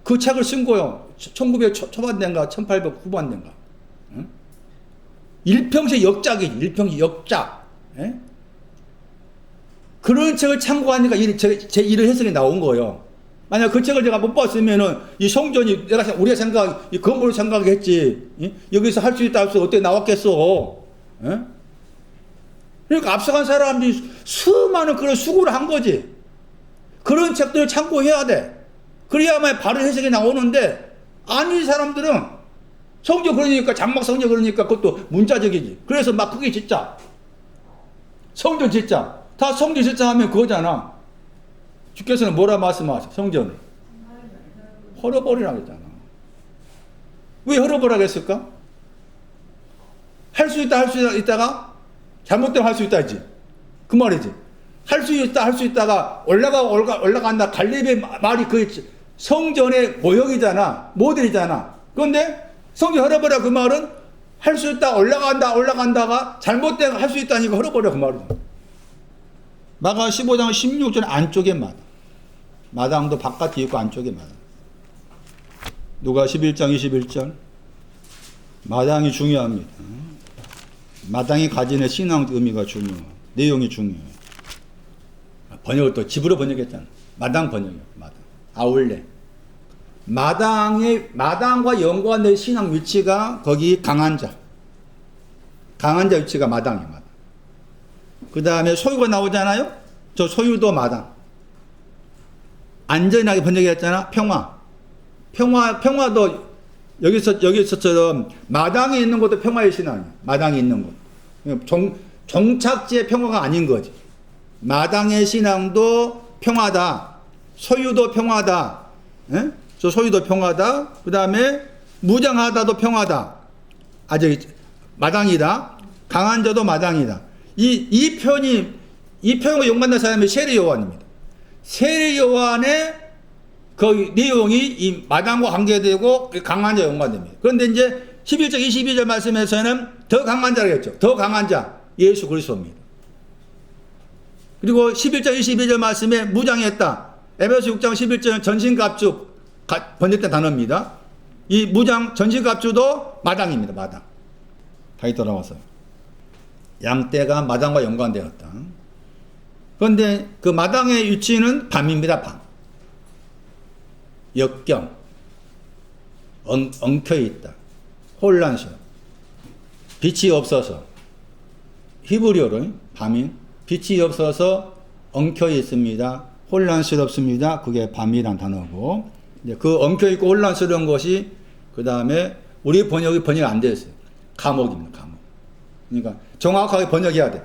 그 책을 쓴 거요. 1900 초반 된가, 1800 후반 된가. 예? 일평생 역작이지, 일평생 역작. 예? 그런 책을 참고하니까 제 일을 해석이 나온 거예요. 만약 그 책을 제가 못 봤으면은 이 성전이 우리가 이 건물을 생각했지. 예? 여기서 할 수 있다 할수 어떻게 나왔겠어? 예? 그러니까 앞서간 사람들이 수많은 그런 수고를 한 거지. 그런 책들을 참고해야 돼. 그래야만 바른 해석이 나오는데 아닌 사람들은 성경 그러니까 장막 성경 그러니까 그것도 문자적이지. 그래서 막 그게 진짜 성전 진짜 다 성전 진짜 하면 그거잖아. 주께서는 뭐라 말씀하셔? 성전을 헐어버리라고 했잖아. 왜 헐어버리라고 했을까? 할 수 있다가 잘못되면 할 수 있다 했지. 그 말이지. 할 수 있다가 올라간다. 갈렙의 말이 그 성전의 모형이잖아. 모델이잖아. 그런데 성전 헐어버려 그 말은 할 수 있다 올라간다가 잘못되면 할 수 있다니까 헐어버려 그 말이지. 마가 15장 16절 안쪽에 마당도 바깥에 있고 안쪽에 마당. 누가 11장 21절 마당이 중요합니다. 마당이 가지는 신앙 의미가 중요해요. 내용이 중요해요. 번역을 또 집으로 번역했잖아. 마당 번역이에요. 마당. 아울렛. 마당과 연관된 신앙 위치가 거기 강한 자 위치가 마당이에요. 마당. 그 다음에 소유가 나오잖아요. 저 소유도 마당. 안전하게 번역했잖아. 평화도 여기서처럼 마당에 있는 것도 평화의 신앙이야. 마당에 있는 것. 종착지의 평화가 아닌 거지. 마당의 신앙도 평화다. 소유도 평화다. 예? 저 소유도 평화다. 그 다음에 무장하다도 평화다. 아직 마당이다. 강한 자도 마당이다. 이 편과 연관된 사람이 세례 요한입니다. 세례 요한의 그 그 내용이 이 마당과 관계되고 강한 자 연관됩니다. 그런데 이제 11장 22절 말씀에서는 더 강한 자라겠죠. 더 강한 자 예수 그리스도입니다. 그리고 11장 22절 말씀에 무장했다. 에베소 6장 11절은 전신갑주 번역된 단어입니다. 이 무장 전신갑주도 마당입니다. 마당. 다시 돌아와서 양떼가 마당과 연관되었다. 그런데 그 마당의 위치는 밤입니다. 밤. 역경, 엉켜 있다. 혼란스러워. 빛이 없어서 히브리어로 밤이 빛이 없어서 엉켜 있습니다. 혼란스럽습니다. 그게 밤이란 단어고, 이제 그 엉켜 있고 혼란스러운 것이 그 다음에 우리 번역이 안 됐어요. 감옥입니다. 감옥. 그러니까 정확하게 번역해야 돼.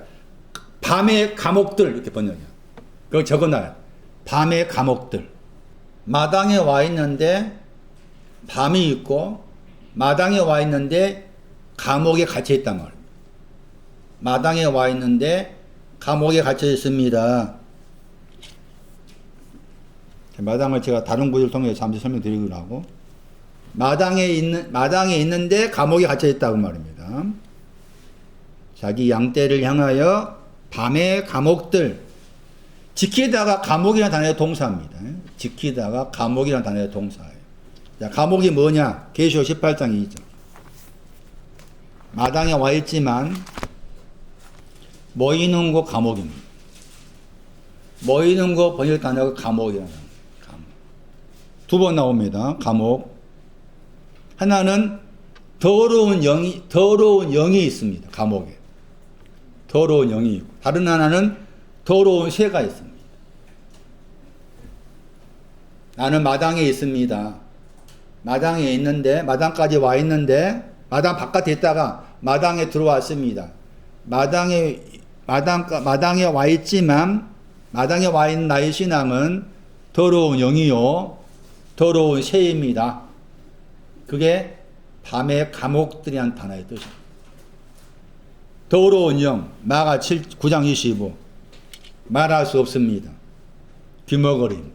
밤의 감옥들 이렇게 번역해야 돼. 그걸 적어놔야 돼. 밤의 감옥들. 마당에 와 있는데 밤이 있고 마당에 와 있는데 감옥에 갇혀 있단 말입니다. 마당에 와 있는데 감옥에 갇혀 있습니다. 마당을 제가 다른 구절을 통해 잠시 설명드리기로 하고, 마당에 있는데 감옥에 갇혀 있다고 말입니다. 자기 양떼를 향하여 밤의 감옥들, 지키다가 감옥이라는 단어의 동사입니다. 지키다가 감옥이라는 단어의 동사예요. 자, 감옥이 뭐냐? 계시록 18장 2절. 마당에 와 있지만 모이는 곳 감옥입니다. 모이는 곳 번역 단어가 감옥이라는 감옥. 두 번 나옵니다. 감옥. 하나는 더러운 영이 있습니다. 감옥에. 더러운 영이 있고, 다른 하나는 더러운 새가 있습니다. 나는 마당에 있습니다. 마당에 있는데, 마당까지 와 있는데, 마당 바깥에 있다가 마당에 들어왔습니다. 마당에 와 있지만, 마당에 와 있는 나의 신앙은 더러운 영이요, 더러운 새입니다. 그게 밤의 감옥들이란 단어의 뜻입니다. 더러운 영, 마가 9장 25. 말할 수 없습니다. 귀머거림.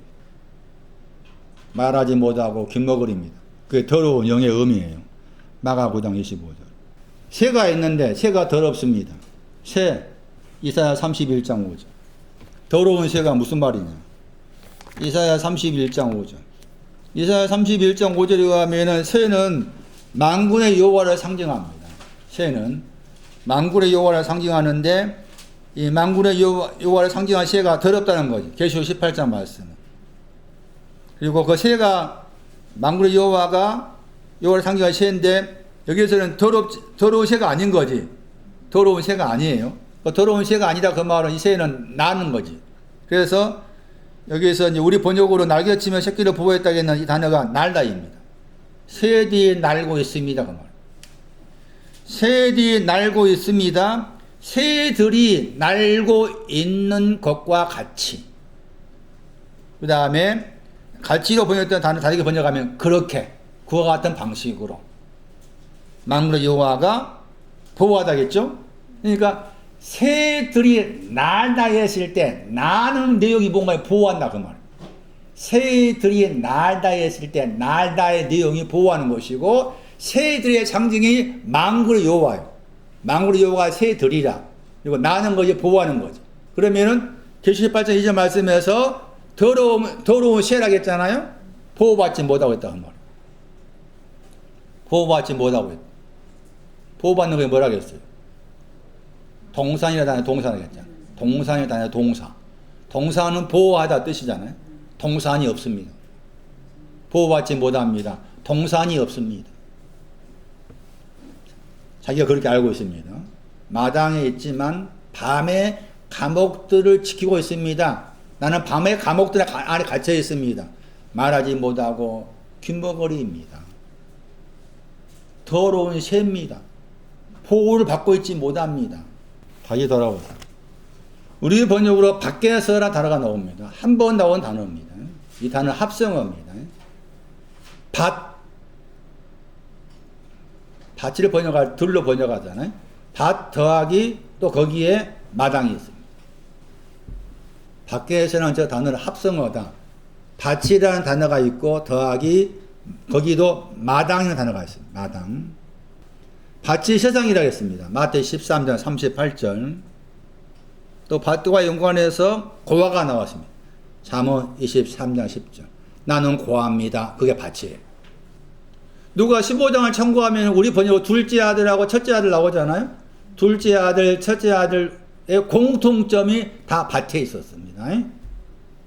말하지 못하고 귀머거립니다. 그게 더러운 영의 의미예요. 마가 9장 25절. 새가 있는데 새가 더럽습니다. 새, 이사야 31장 5절. 더러운 새가 무슨 말이냐? 이사야 31장 5절. 이사야 31장 5절에 의하면 새는 만군의 여호와를 상징합니다. 새는 만군의 여호와를 상징하는데, 이 만군의 여호와를 상징한 새가 더럽다는 거지. 계시록 18장 말씀은. 그리고 그 새가 만군의 여호와를 상징한 새인데, 여기에서는 더러운 새가 아닌 거지. 더러운 새가 아니에요. 그 더러운 새가 아니다 그 말은 이 새는 나는 거지. 그래서 여기에서 이제 우리 번역으로 날개치며 새끼를 보호했다겠는 이 단어가 날다입니다. 새들이 날고 있습니다 그 말. 새들이 날고 있습니다. 새들이 날고 있는 것과 같이. 그 다음에 같이로 번역했던 단어 다르게 번역하면 그렇게, 그와 같은 방식으로 만군의 여호와가 보호하다겠죠. 그러니까 새들이 날다 했을 때 나는 내용이 뭔가 보호한다 그 말. 새들이 날다 했을 때 날다의 내용이 보호하는 것이고, 새들의 상징이 만군의 여호와예요. 만군의 여호와가 새들이라. 그리고 나는 것이 보호하는 거죠. 그러면은 계시록 8장 2절 말씀에서 더러운 새라고 했잖아요. 보호받지 못하고 있다 그 말. 보호받지 못하고 있다. 보호받는 게 뭐라고 했어요? 동산이라는 동사라고 했잖아요. 동산이라는 동사. 동사는 보호하다 뜻이잖아요. 동산이 없습니다. 보호받지 못합니다. 동산이 없습니다. 자기가 그렇게 알고 있습니다. 마당에 있지만 밤에 감옥들을 지키고 있습니다. 나는 밤에 감옥들 안에 갇혀 있습니다. 말하지 못하고 귀머거리입니다. 더러운 새입니다. 보호를 받고 있지 못합니다. 다시 돌아오세요. 우리 번역으로 밖에서라는 단어가 나옵니다. 한 번 나온 단어입니다. 이 단어는 합성어입니다. 밭을 번역할 들로 번역하잖아요. 밭 더하기 또 거기에 마당이 있습니다. 밖에서는 저 단어를 합성어다. 밭이라는 단어가 있고 더하기 거기도 마당이라는 단어가 있어요. 마당. 밭이 세상이라고 했습니다. 마태 13장 38절. 또 밭과 연관해서 고아가 나왔습니다. 잠언 23장 10절. 나는 고아입니다. 그게 밭이에요. 누가 15장을 참고하면 우리 번역으로 둘째 아들하고 첫째 아들 나오잖아요. 둘째 아들, 첫째 아들의 공통점이 다 밭에 있었습니다.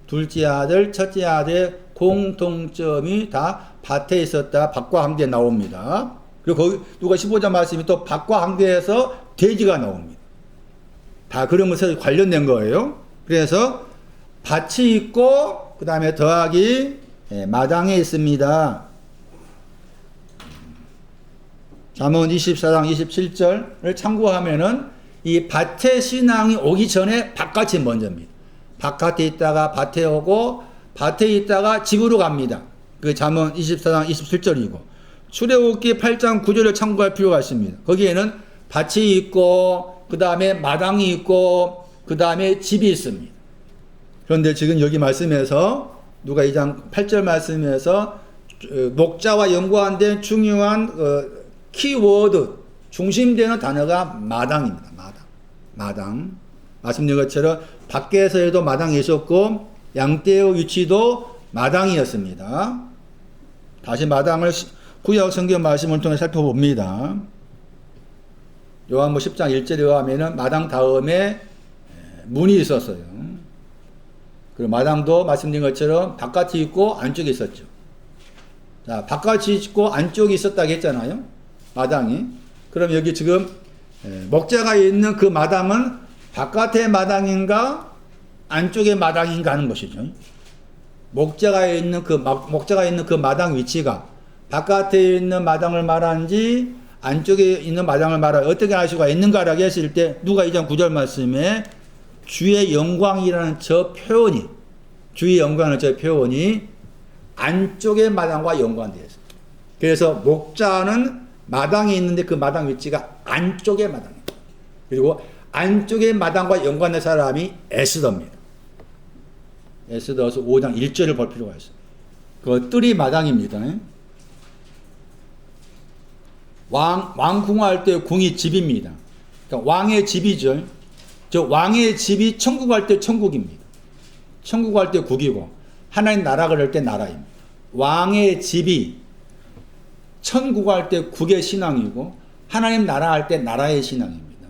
둘째 아들, 첫째 아들의 공통점이 다 밭에 있었다. 밭과 항대에 나옵니다. 그리고 거기 누가 15장 말씀이 또 밭과 항대에서 돼지가 나옵니다. 다 그런 것에 관련된 거예요. 그래서 밭이 있고 그 다음에 더하기 마당에 있습니다. 잠언 24장 27절을 참고하면은 이 밭의 신앙이 오기 전에 바깥이 먼저입니다. 바깥에 있다가 밭에 오고 밭에 있다가 집으로 갑니다. 그 잠언 24장 27절이고 출애굽기 8장 9절을 참고할 필요가 있습니다. 거기에는 밭이 있고 그 다음에 마당이 있고 그 다음에 집이 있습니다. 그런데 지금 여기 말씀에서 누가 2장 8절 말씀에서 목자와 연관된 중요한 키워드 중심되는 단어가 마당입니다. 마당. 말씀드린 것처럼 밖에서도 마당이 있었고 양떼의 위치도 마당이었습니다. 다시 마당을 구약 성경 말씀을 통해 살펴봅니다. 요한복음 10장 1절에 의하면 마당 다음에 문이 있었어요. 그리고 마당도 말씀드린 것처럼 바깥이 있고 안쪽이 있었죠. 자, 바깥이 있고 안쪽이 있었다고 했잖아요. 마당이. 그럼 여기 지금 목자가 있는 그 마당은 바깥의 마당인가 안쪽의 마당인가 하는 것이죠. 목자가 있는 그 마당 위치가 바깥에 있는 마당을 말하는지 안쪽에 있는 마당을 말하는지 어떻게 알 수가 있는가라고 했을 때 누가 2장 9절 말씀에 주의 영광이라는 저 표현이 안쪽의 마당과 연관되어 있어요. 그래서 목자는 마당이 있는데 그 마당 위치가 안쪽의 마당입니다. 그리고 안쪽의 마당과 연관된 사람이 에스더입니다. 에스더서 5장 1절을 볼 필요가 있어요. 그 뜰이 마당입니다. 왕 궁할 때 궁이 집입니다. 그러니까 왕의 집이죠. 저 왕의 집이 천국 갈 때 천국입니다. 천국 갈 때 국이고 하나님 나라 그럴 때 나라입니다. 왕의 집이 천국 갈 때 국의 신앙이고 하나님 나라 할 때 나라의 신앙입니다.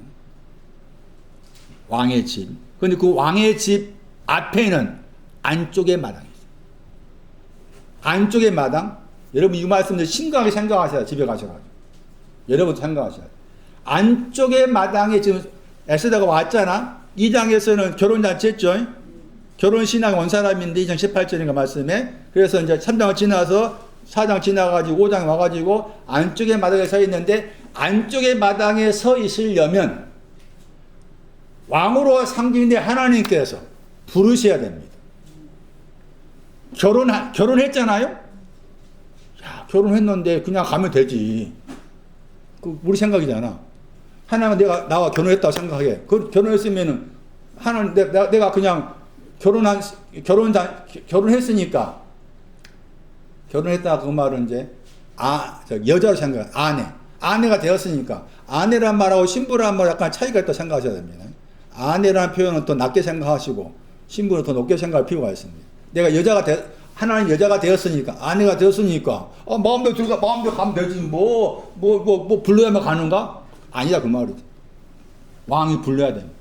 왕의 집. 그런데 그 왕의 집 앞에는 안쪽의 마당이 있어요. 안쪽의 마당. 여러분 이 말씀을 심각하게 생각하셔야 집에 가셔가지고. 여러분 생각하셔야 돼요. 안쪽의 마당에 지금 에스더가 왔잖아. 2장에서는 결혼잔치 했죠. 결혼신앙 온 사람인데 2장 18절인가 말씀에. 그래서 이제 3장을 지나서 4장 지나가지고 5장에 와가지고 안쪽의 마당에 서 있는데 안쪽의 마당에 서 있으려면 왕으로 상징된 하나님께서 부르셔야 됩니다. 결혼했잖아요? 야, 결혼했는데 그냥 가면 되지. 그 우리 생각이잖아. 하나님은 나와 결혼했다고 생각해. 결혼했으면은 하나님 내가 그냥 결혼했으니까 결혼했다 그 말은 이제 여자로 생각. 아내가 되었으니까 아내란 말하고 신부란 말 약간 차이가 있다고 생각하셔야 됩니다. 아내라는 표현은 또 낮게 생각하시고 신부는 더 높게 생각할 필요가 있습니다. 내가 하나님 여자가 되었으니까 아내가 되었으니까 마음대로 가면 되지 뭐 불러야만 가는가? 아니다 그 말이지. 왕이 불러야 됩니다.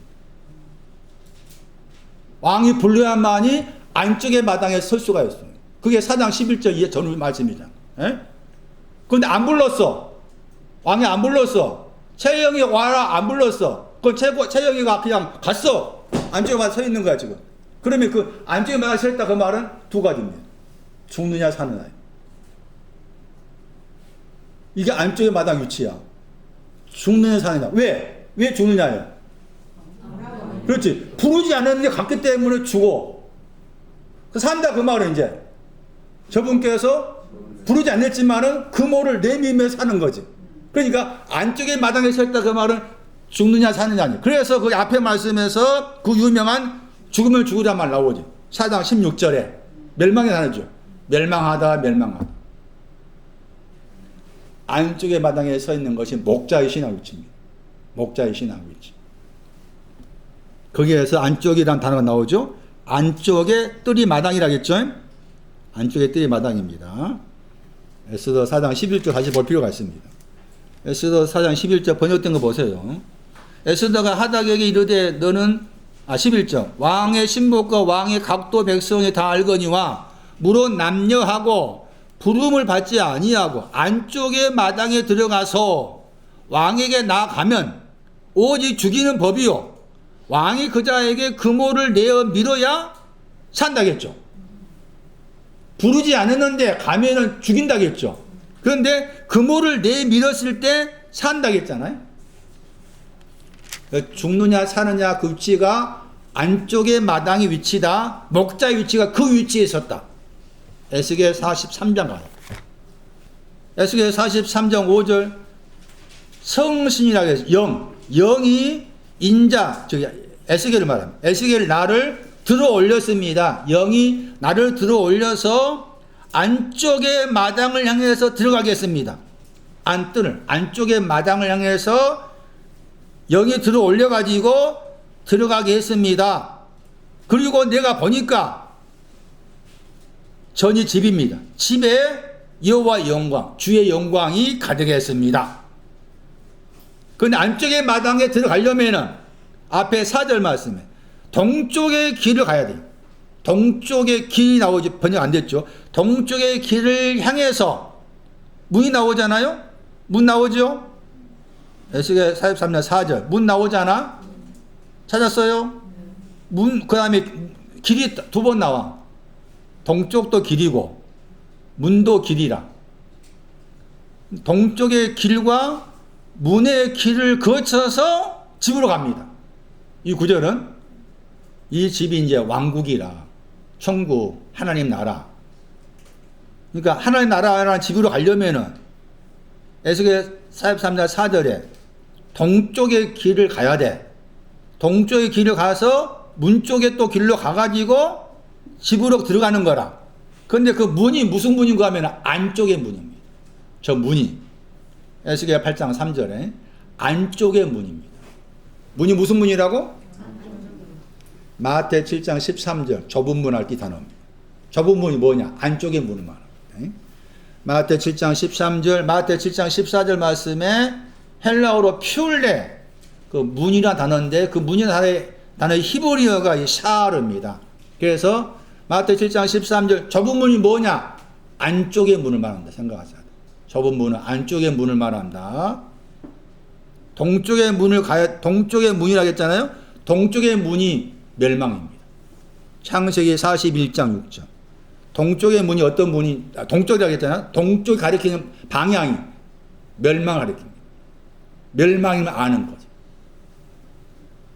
왕이 불러야만이 안쪽의 마당에 설 수가 있습니다. 그게 4장 11절 이해 전후 말씀이잖아. 그런데 안 불렀어. 왕이 안 불렀어. 최영이 와라 안 불렀어. 그 최영이가 그냥 갔어. 안쪽에 마당 서 있는 거야 지금. 그러면 그 안쪽에 마당 서 있다 그 말은 두 가지입니다. 죽느냐 사느냐. 이게 안쪽의 마당 위치야. 죽느냐 사느냐. 왜 죽느냐요? 그렇지. 부르지 않았는데 갔기 때문에 죽어. 산다 그 말은 이제 저분께서 부르지 않았지만은 그 모를 내밀며 사는 거지. 그러니까 안쪽의 마당에 서 있다 그 말은 죽느냐 사느냐. 그래서 그 앞에 말씀에서 그 유명한 죽으면 죽으란 말 나오지. 4장 16절에 멸망의 단어죠. 멸망하다, 멸망하다. 안쪽의 마당에 서 있는 것이 목자의 신앙 위치입니다. 목자의 신앙 위치. 거기에서 안쪽이라는 단어가 나오죠. 안쪽에 뜰이 마당이라겠죠. 안쪽에 뜰이 마당입니다. 에스더 4장 11절 다시 볼 필요가 있습니다. 에스더 4장 11절 번역된 거 보세요. 에스더가 하닥에게 이르되 너는 11절 왕의 신복과 왕의 각도 백성이 다 알거니와 물론 남녀하고 부름을 받지 아니하고 안쪽의 마당에 들어가서 왕에게 나아가면 오직 죽이는 법이요 왕이 그자에게 금오를 내어 밀어야 산다겠죠. 부르지 않았는데 가면은 죽인다겠죠. 그런데 금오를 내밀었을 때 산다겠잖아요. 죽느냐 사느냐 그 위치가 안쪽의 마당의 위치다. 목자의 위치가 그 위치에 있었다. 에스겔 43장 가요. 에스겔 43장 5절 성신이라고 해서 영이 인자 에스겔을 말합니다. 에스겔 나를 들어 올렸습니다. 영이 나를 들어 올려서 안쪽의 마당을 향해서 들어가겠습니다. 안뜰을 안쪽의 마당을 향해서 영이 들어 올려가지고 들어가게 했습니다. 그리고 내가 보니까 전이 집입니다. 집에 여호와 영광, 주의 영광이 가득했습니다. 근데 안쪽의 마당에 들어가려면은 앞에 4절 말씀에 동쪽의 길을 가야 돼요. 동쪽의 길이 나오죠. 번역 안 됐죠. 동쪽의 길을 향해서 문이 나오잖아요. 문 나오죠. 에스겔 43년 4절 문 나오잖아. 찾았어요? 문 그 다음에 길이 두 번 나와. 동쪽도 길이고 문도 길이라. 동쪽의 길과 문의 길을 거쳐서 집으로 갑니다. 이 구절은 이 집이 이제 왕국이라 천국 하나님 나라. 그러니까 하나님 나라라는 집으로 가려면은 에스겔 43장 4절에 동쪽의 길을 가야 돼. 동쪽의 길을 가서 문 쪽에 또 길로 가가지고 집으로 들어가는 거라. 그런데 그 문이 무슨 문인가 하면 안쪽의 문입니다. 저 문이 에스겔 8장 3절에 안쪽의 문입니다. 문이 무슨 문이라고? 마태 7장 13절 좁은 문 할 때 단어입니다. 좁은 문이 뭐냐? 안쪽의 문을 말합니다. 마태 7장 13절 마태 7장 14절 말씀에 헬라어로 퓨레 그 문이라는 단어인데 그 문이라는 단어의 히브리어가 샤르입니다. 그래서 마태 7장 13절 좁은 문이 뭐냐? 안쪽의 문을 말한다. 생각하세요. 좁은 문은 안쪽의 문을 말한다. 동쪽의 문을 가야 동쪽의 문이라고 했잖아요. 동쪽의 문이 멸망입니다. 창세기 41장 6절. 동쪽의 문이 어떤 문이 동쪽이라고 했잖아요. 동쪽이 가리키는 방향이 멸망을 가리킵니다. 멸망이면 아는 거죠.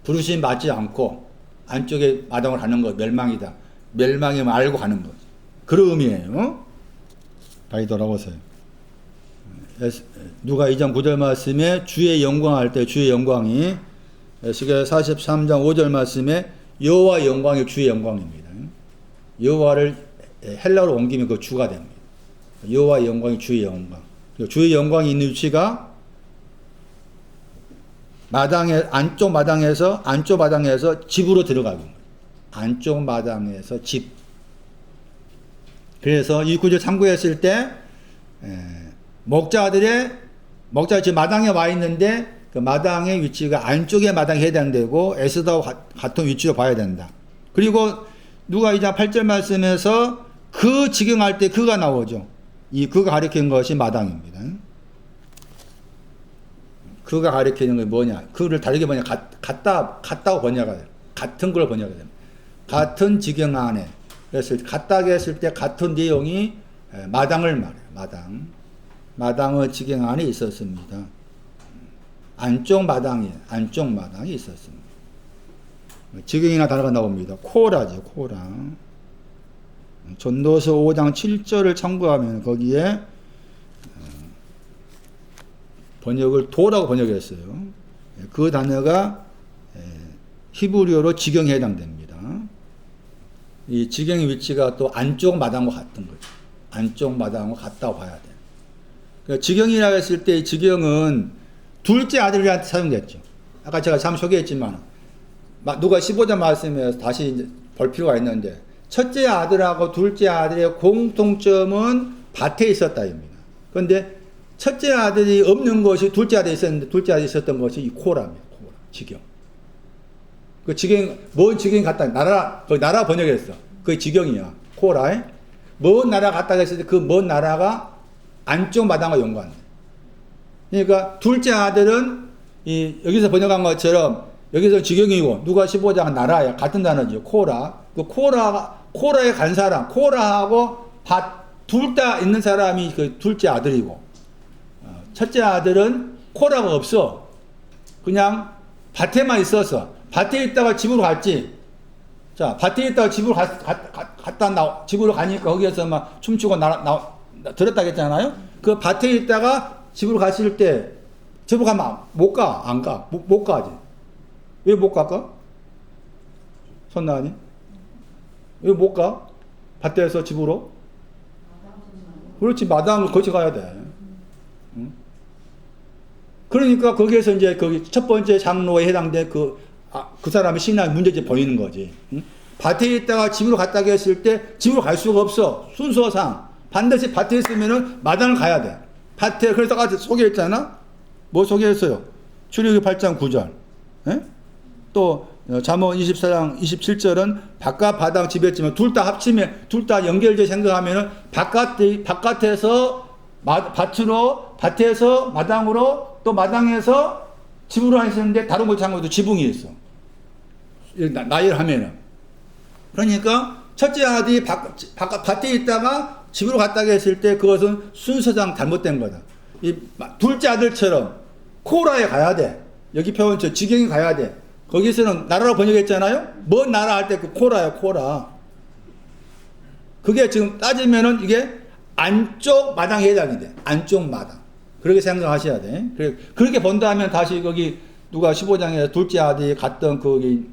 부르심 맞지 않고 안쪽에 마당을 가는 것 멸망이다. 멸망이면 알고 가는 거죠. 그런 의미예요. 다시 돌아보세요. 누가 2장 9절 말씀에 주의 영광 할 때 주의 영광이 에스겔 43장 5절 말씀에 여호와 영광이 주의 영광입니다. 여호와를 헬라어로 옮기면 그 주가 됩니다. 여호와 영광이 주의 영광. 주의 영광이 있는 위치가 마당에 안쪽 마당에서 집으로 들어가는 거예요. 안쪽 마당에서 집. 그래서 이 구절 참고했을 때 목자들이 지금 마당에 와 있는데 그 마당의 위치가 안쪽에 마당에 해당되고 에스더와 같은 위치로 봐야 된다. 그리고 누가 이제 8절 말씀에서 그 직영할 때 그가 나오죠. 이 그가 가리키는 것이 마당입니다. 그가 가리키는 게 뭐냐? 그를 다르게 번역 같다고 번역해야 돼요. 같은 걸 번역해야 됩니다. 같은 직영 안에 그래서 같다고 했을 때 같은 내용이 마당을 말해요. 마당의 직영 안에 있었습니다. 안쪽 마당이 있었습니다. 직영이나 단어가 나옵니다. 코라죠, 코라. 전도서 5장 7절을 참고하면 거기에 번역을 도라고 번역했어요. 그 단어가 히브리어로 직영에 해당됩니다. 이 지경의 위치가 또 안쪽 마당과 같은 거죠. 안쪽 마당과 같다고 봐야 돼. 그러니까 지경이라고 했을 때 이 지경은 둘째 아들한테 사용됐죠. 아까 제가 잠 소개했지만 누가 15장 말씀에서 다시 이제 볼 필요가 있는데 첫째 아들하고 둘째 아들의 공통점은 밭에 있었다입니다. 그런데 첫째 아들이 없는 것이 둘째 아들이 있었는데 둘째 아들이 있었던 것이 이 코라입니다. 코라, 지경. 그 지경, 먼 지경이 갔다, 나라, 그 나라 번역했어. 그게 지경이야. 코라에. 먼 나라 갔다 했을 때 그 먼 나라가 안쪽 마당과 연관돼. 그러니까 둘째 아들은 여기서 번역한 것처럼 여기서 지경이고 누가 15장 나라야. 같은 단어죠. 코라. 그 코라에 간 사람, 코라하고 둘 다 있는 사람이 그 둘째 아들이고 첫째 아들은 코라가 없어. 그냥 밭에만 있었어. 밭에 있다가 집으로 갔지. 자, 밭에 있다가 집으로 집으로 가니까 거기에서 막 춤추고 들었다 했잖아요. 그 밭에 있다가 집으로 갔을 때 집으로 가면 못 가. 안 가. 못 가지. 왜 못 갈까? 손나니? 왜 못 가? 밭에서 집으로? 그렇지. 마당을 거치 가야 돼. 응? 그러니까 거기에서 이제 거기 첫 번째 장로에 해당된 그 사람의 신앙 문제점이 보이는 거지. 응? 밭에 있다가 집으로 갔다 했을 때 집으로 갈 수가 없어. 순서상. 반드시 밭에 있으면은 마당을 가야 돼. 밭에, 그래서 아까 소개했잖아? 뭐 소개했어요? 출애굽기 8장 9절. 에? 또, 잠언 24장 27절은 바깥 마당 집했지만 둘 다 합치면, 둘 다 연결돼 생각하면은 바깥에서 밭으로, 밭에서 마당으로, 또 마당에서 집으로 하시는데 다른 곳 장고도 지붕이 있어. 나열하면은. 그러니까 첫째 아들이 밭에 있다가 집으로 갔다 했을 때 그것은 순서상 잘못된 거다. 이 둘째 아들처럼 코라에 가야 돼. 여기 표현처럼 지경이 가야 돼. 거기서는 나라로 번역했잖아요. 먼 나라 할 때 그 코라예요. 코라. 그게 지금 따지면은 이게 안쪽 마당에 해당이 돼. 안쪽 마당. 그렇게 생각하셔야 돼. 그렇게 본다면 다시 거기 누가 15장에 둘째 아들이 갔던 거기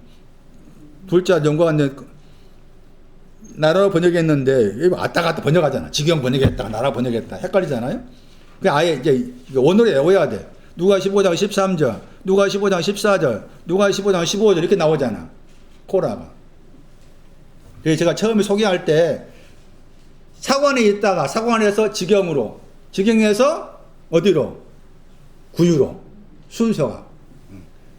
둘째 아들 연구하는 나라로 번역했는데 왔다 갔다 번역하잖아. 지경 번역했다가 나라 번역했다. 헷갈리잖아요. 그 아예 이제 원어로 외워야 돼. 누가 15장 13절, 누가 15장 14절, 누가 15장 15절 이렇게 나오잖아. 코라가. 그래서 제가 처음에 소개할 때 사관에 있다가 사관에서 지경으로, 지경에서 어디로? 구유로. 순서가.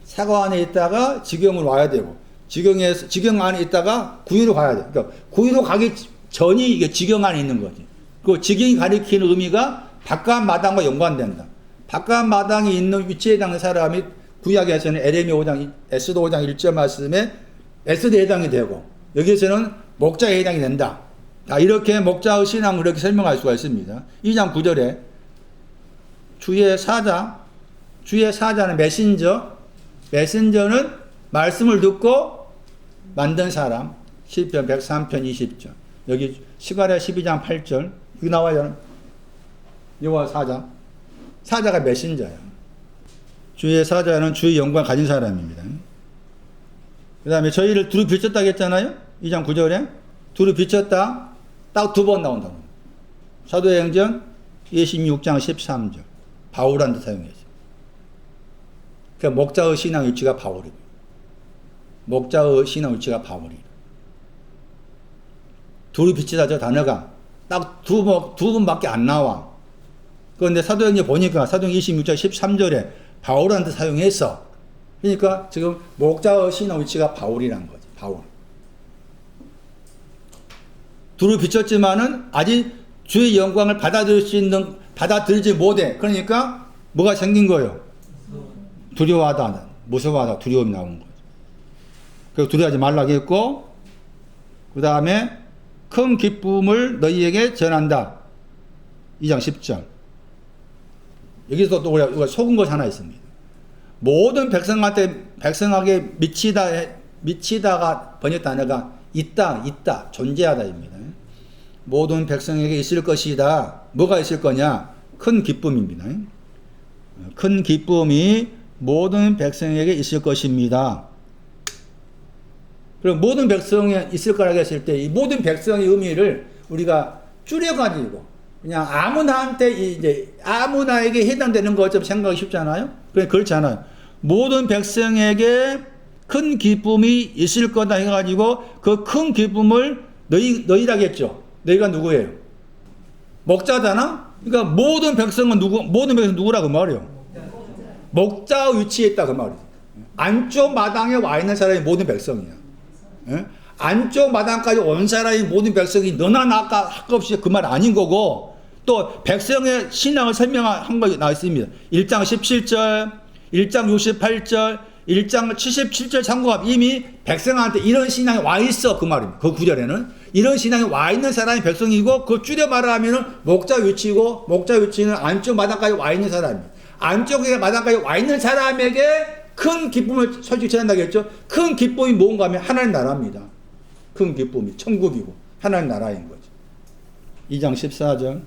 사관에 있다가 지경으로 와야 되고, 지경 안에 있다가 구유로 가야 돼. 그러니까 구유로 가기 전이 이게 지경 안에 있는 거지. 그 지경이 가리키는 의미가 바깥 마당과 연관된다. 바깥 마당에 있는 위치에 해당하는 사람이 구약에서는 에레미 5장, 에스더 5장 1절 말씀에 에스더에 해당이 되고, 여기에서는 목자에 해당이 된다. 이렇게 목자의 신앙을 이렇게 설명할 수가 있습니다. 2장 9절에 주의 사자는 메신저는 말씀을 듣고 만든 사람. 시편 103편 20절. 여기 스가랴 12장 8절. 여기 나와요. 여호와 사자가 메신저야. 주의 사자는 주의 영광을 가진 사람입니다. 그 다음에 저희를 두루 비쳤다고 했잖아요. 2장 9절에 두루 비쳤다. 딱 두 번 나온다고. 사도행전 26장 13절. 바울한테 사용했어요. 그 목자의 신앙 위치가 바울입니다. 목자의 신앙 위치가 바울이에요. 두루 비치다 저 단어가 딱 두 번밖에 안 나와. 그런데 사도행전 보니까 사도행전 26장 13절에 바울한테 사용했어. 그러니까 지금 목자의 신앙 위치가 바울이라는 거지. 바울. 두루 비쳤지만은 아직 주의 영광을 받아들이지 못해. 그러니까 뭐가 생긴 거예요? 두려워하다, 무서워하다, 두려움이 나오는 거죠. 그래서 두려워하지 말라고 했고, 그 다음에 큰 기쁨을 너희에게 전한다. 2장 10절. 여기서 또 우리가 속은 것이 하나 있습니다. 모든 백성에게 미치다가 번역 단어가 있다, 존재하다입니다. 모든 백성에게 있을 것이다. 뭐가 있을 거냐? 큰 기쁨입니다. 큰 기쁨이 모든 백성에게 있을 것입니다. 그럼 모든 백성이 있을 거라고 했을 때 이 모든 백성의 의미를 우리가 줄여가지고 그냥 아무나한테 이제 아무나에게 해당되는 것처럼 생각하기 쉽잖아요. 그렇지 않아요. 모든 백성에게 큰 기쁨이 있을 거다 해가지고 그 큰 기쁨을 너희라겠죠. 너희가 누구예요? 목자잖아. 그러니까 모든 백성은 누구라고 말이에요? 목자 위치에 있다 그 말이에요. 안쪽 마당에 와 있는 사람이 모든 백성이야. 예? 안쪽 마당까지 온 사람이 모든 백성이 너나 나가 할 것 없이 그 말 아닌 거고, 또 백성의 신앙을 설명한 거 나와 있습니다. 1장 17절, 1장 68절, 1장 77절 참고하면 이미 백성한테 이런 신앙이 와 있어 그 말입니다. 그 구절에는 이런 신앙이 와 있는 사람이 백성이고, 그 줄여 말하면은 목자 위치고, 목자 위치는 안쪽 마당까지 와 있는 사람입니다. 안쪽에 마당까지 와 있는 사람에게 큰 기쁨을 솔직히 전한다겠죠. 큰 기쁨이 뭔가 하면 하나님 나라입니다. 큰 기쁨이 천국이고 하나님 나라인 거죠. 2장 14절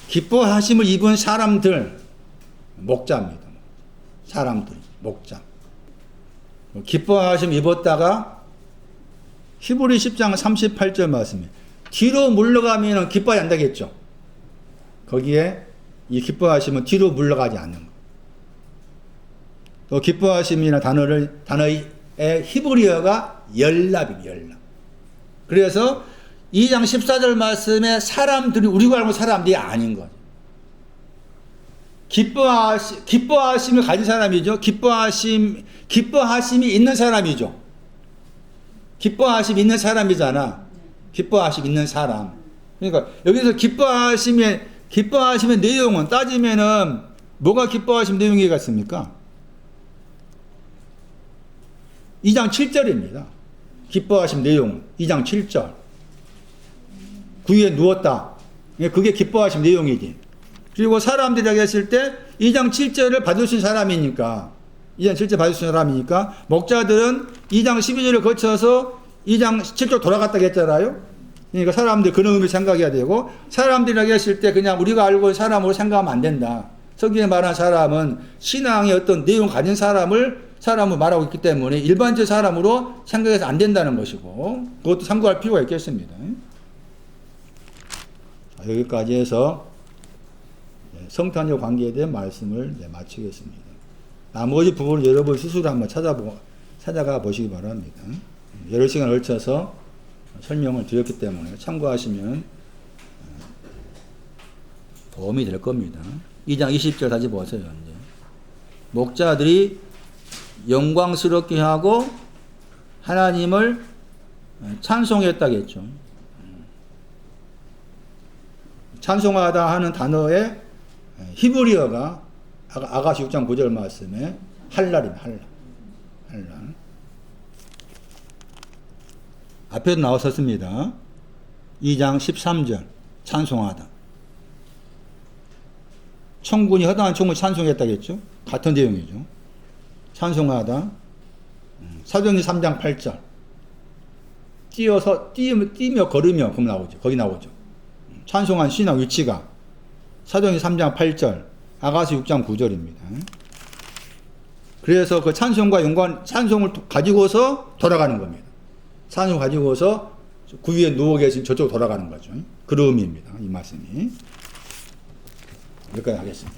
기뻐하심을 입은 사람들, 목자입니다. 사람들, 목자. 기뻐하심 입었다가 히브리 10장 38절 말씀에 뒤로 물러가면 기뻐하지 않다겠죠. 거기에 이 기뻐하심은 뒤로 물러가지 않는 거. 또 기뻐하심이나 단어의 히브리어가 열납입니다. 열납. 그래서 2장 14절 말씀에 사람들이 우리가 알고 사람들이 아닌 거죠. 기뻐하심을 가진 사람이죠. 기뻐하심이 있는 사람이죠. 기뻐하심이 있는 사람이잖아. 기뻐하심 있는 사람. 그러니까 여기서 기뻐하심의 내용은 따지면은 뭐가 기뻐하심 내용이 같습니까? 2장 7절입니다. 기뻐하심 내용 2장 7절. 구유에 누웠다. 그게 기뻐하심 내용이지. 그리고 사람들이 했을 때 2장 7절을 받으신 사람이니까 2장 7절 받으신 사람이니까 목자들은 2장 12절을 거쳐서 2장 7절 돌아갔다고 했잖아요. 그러니까 사람들 그런 의미를 생각해야 되고, 사람들이라고 했을 때 그냥 우리가 알고 있는 사람으로 생각하면 안 된다. 성경에 말한 사람은 신앙의 어떤 내용 가진 사람을 말하고 있기 때문에 일반적 사람으로 생각해서 안 된다는 것이고, 그것도 참고할 필요가 있겠습니다. 여기까지 해서 성탄절 관계에 대한 말씀을 마치겠습니다. 나머지 부분을 여러분 스스로 한번 찾아가 보시기 바랍니다. 여러 시간을 걸쳐서 설명을 드렸기 때문에 참고하시면 도움이 될 겁니다. 2장 20절 다시 보세요. 이제 목자들이 영광스럽게 하고 하나님을 찬송했다겠죠. 찬송하다 하는 단어의 히브리어가 아가시 6장 9절 말씀에 할랄입니다. 할랄. 앞에도 나왔었습니다. 2장 13절 찬송하다. 천군이 허다한 천군이 찬송했다겠죠. 같은 내용이죠. 찬송하다. 사도행전 3장 8절 뛰며 걸으며 그럼 나오죠. 거기 나오죠. 찬송한 신앙 위치가 사도행전 3장 8절 아가시 6장 9절입니다. 그래서 그 찬송과 찬송을 가지고서 돌아가는 겁니다. 찬송 가지고서 구유에 누워 계신 저쪽으로 돌아가는 거죠. 그런 의미입니다. 이 말씀이. 여기까지 하겠습니다.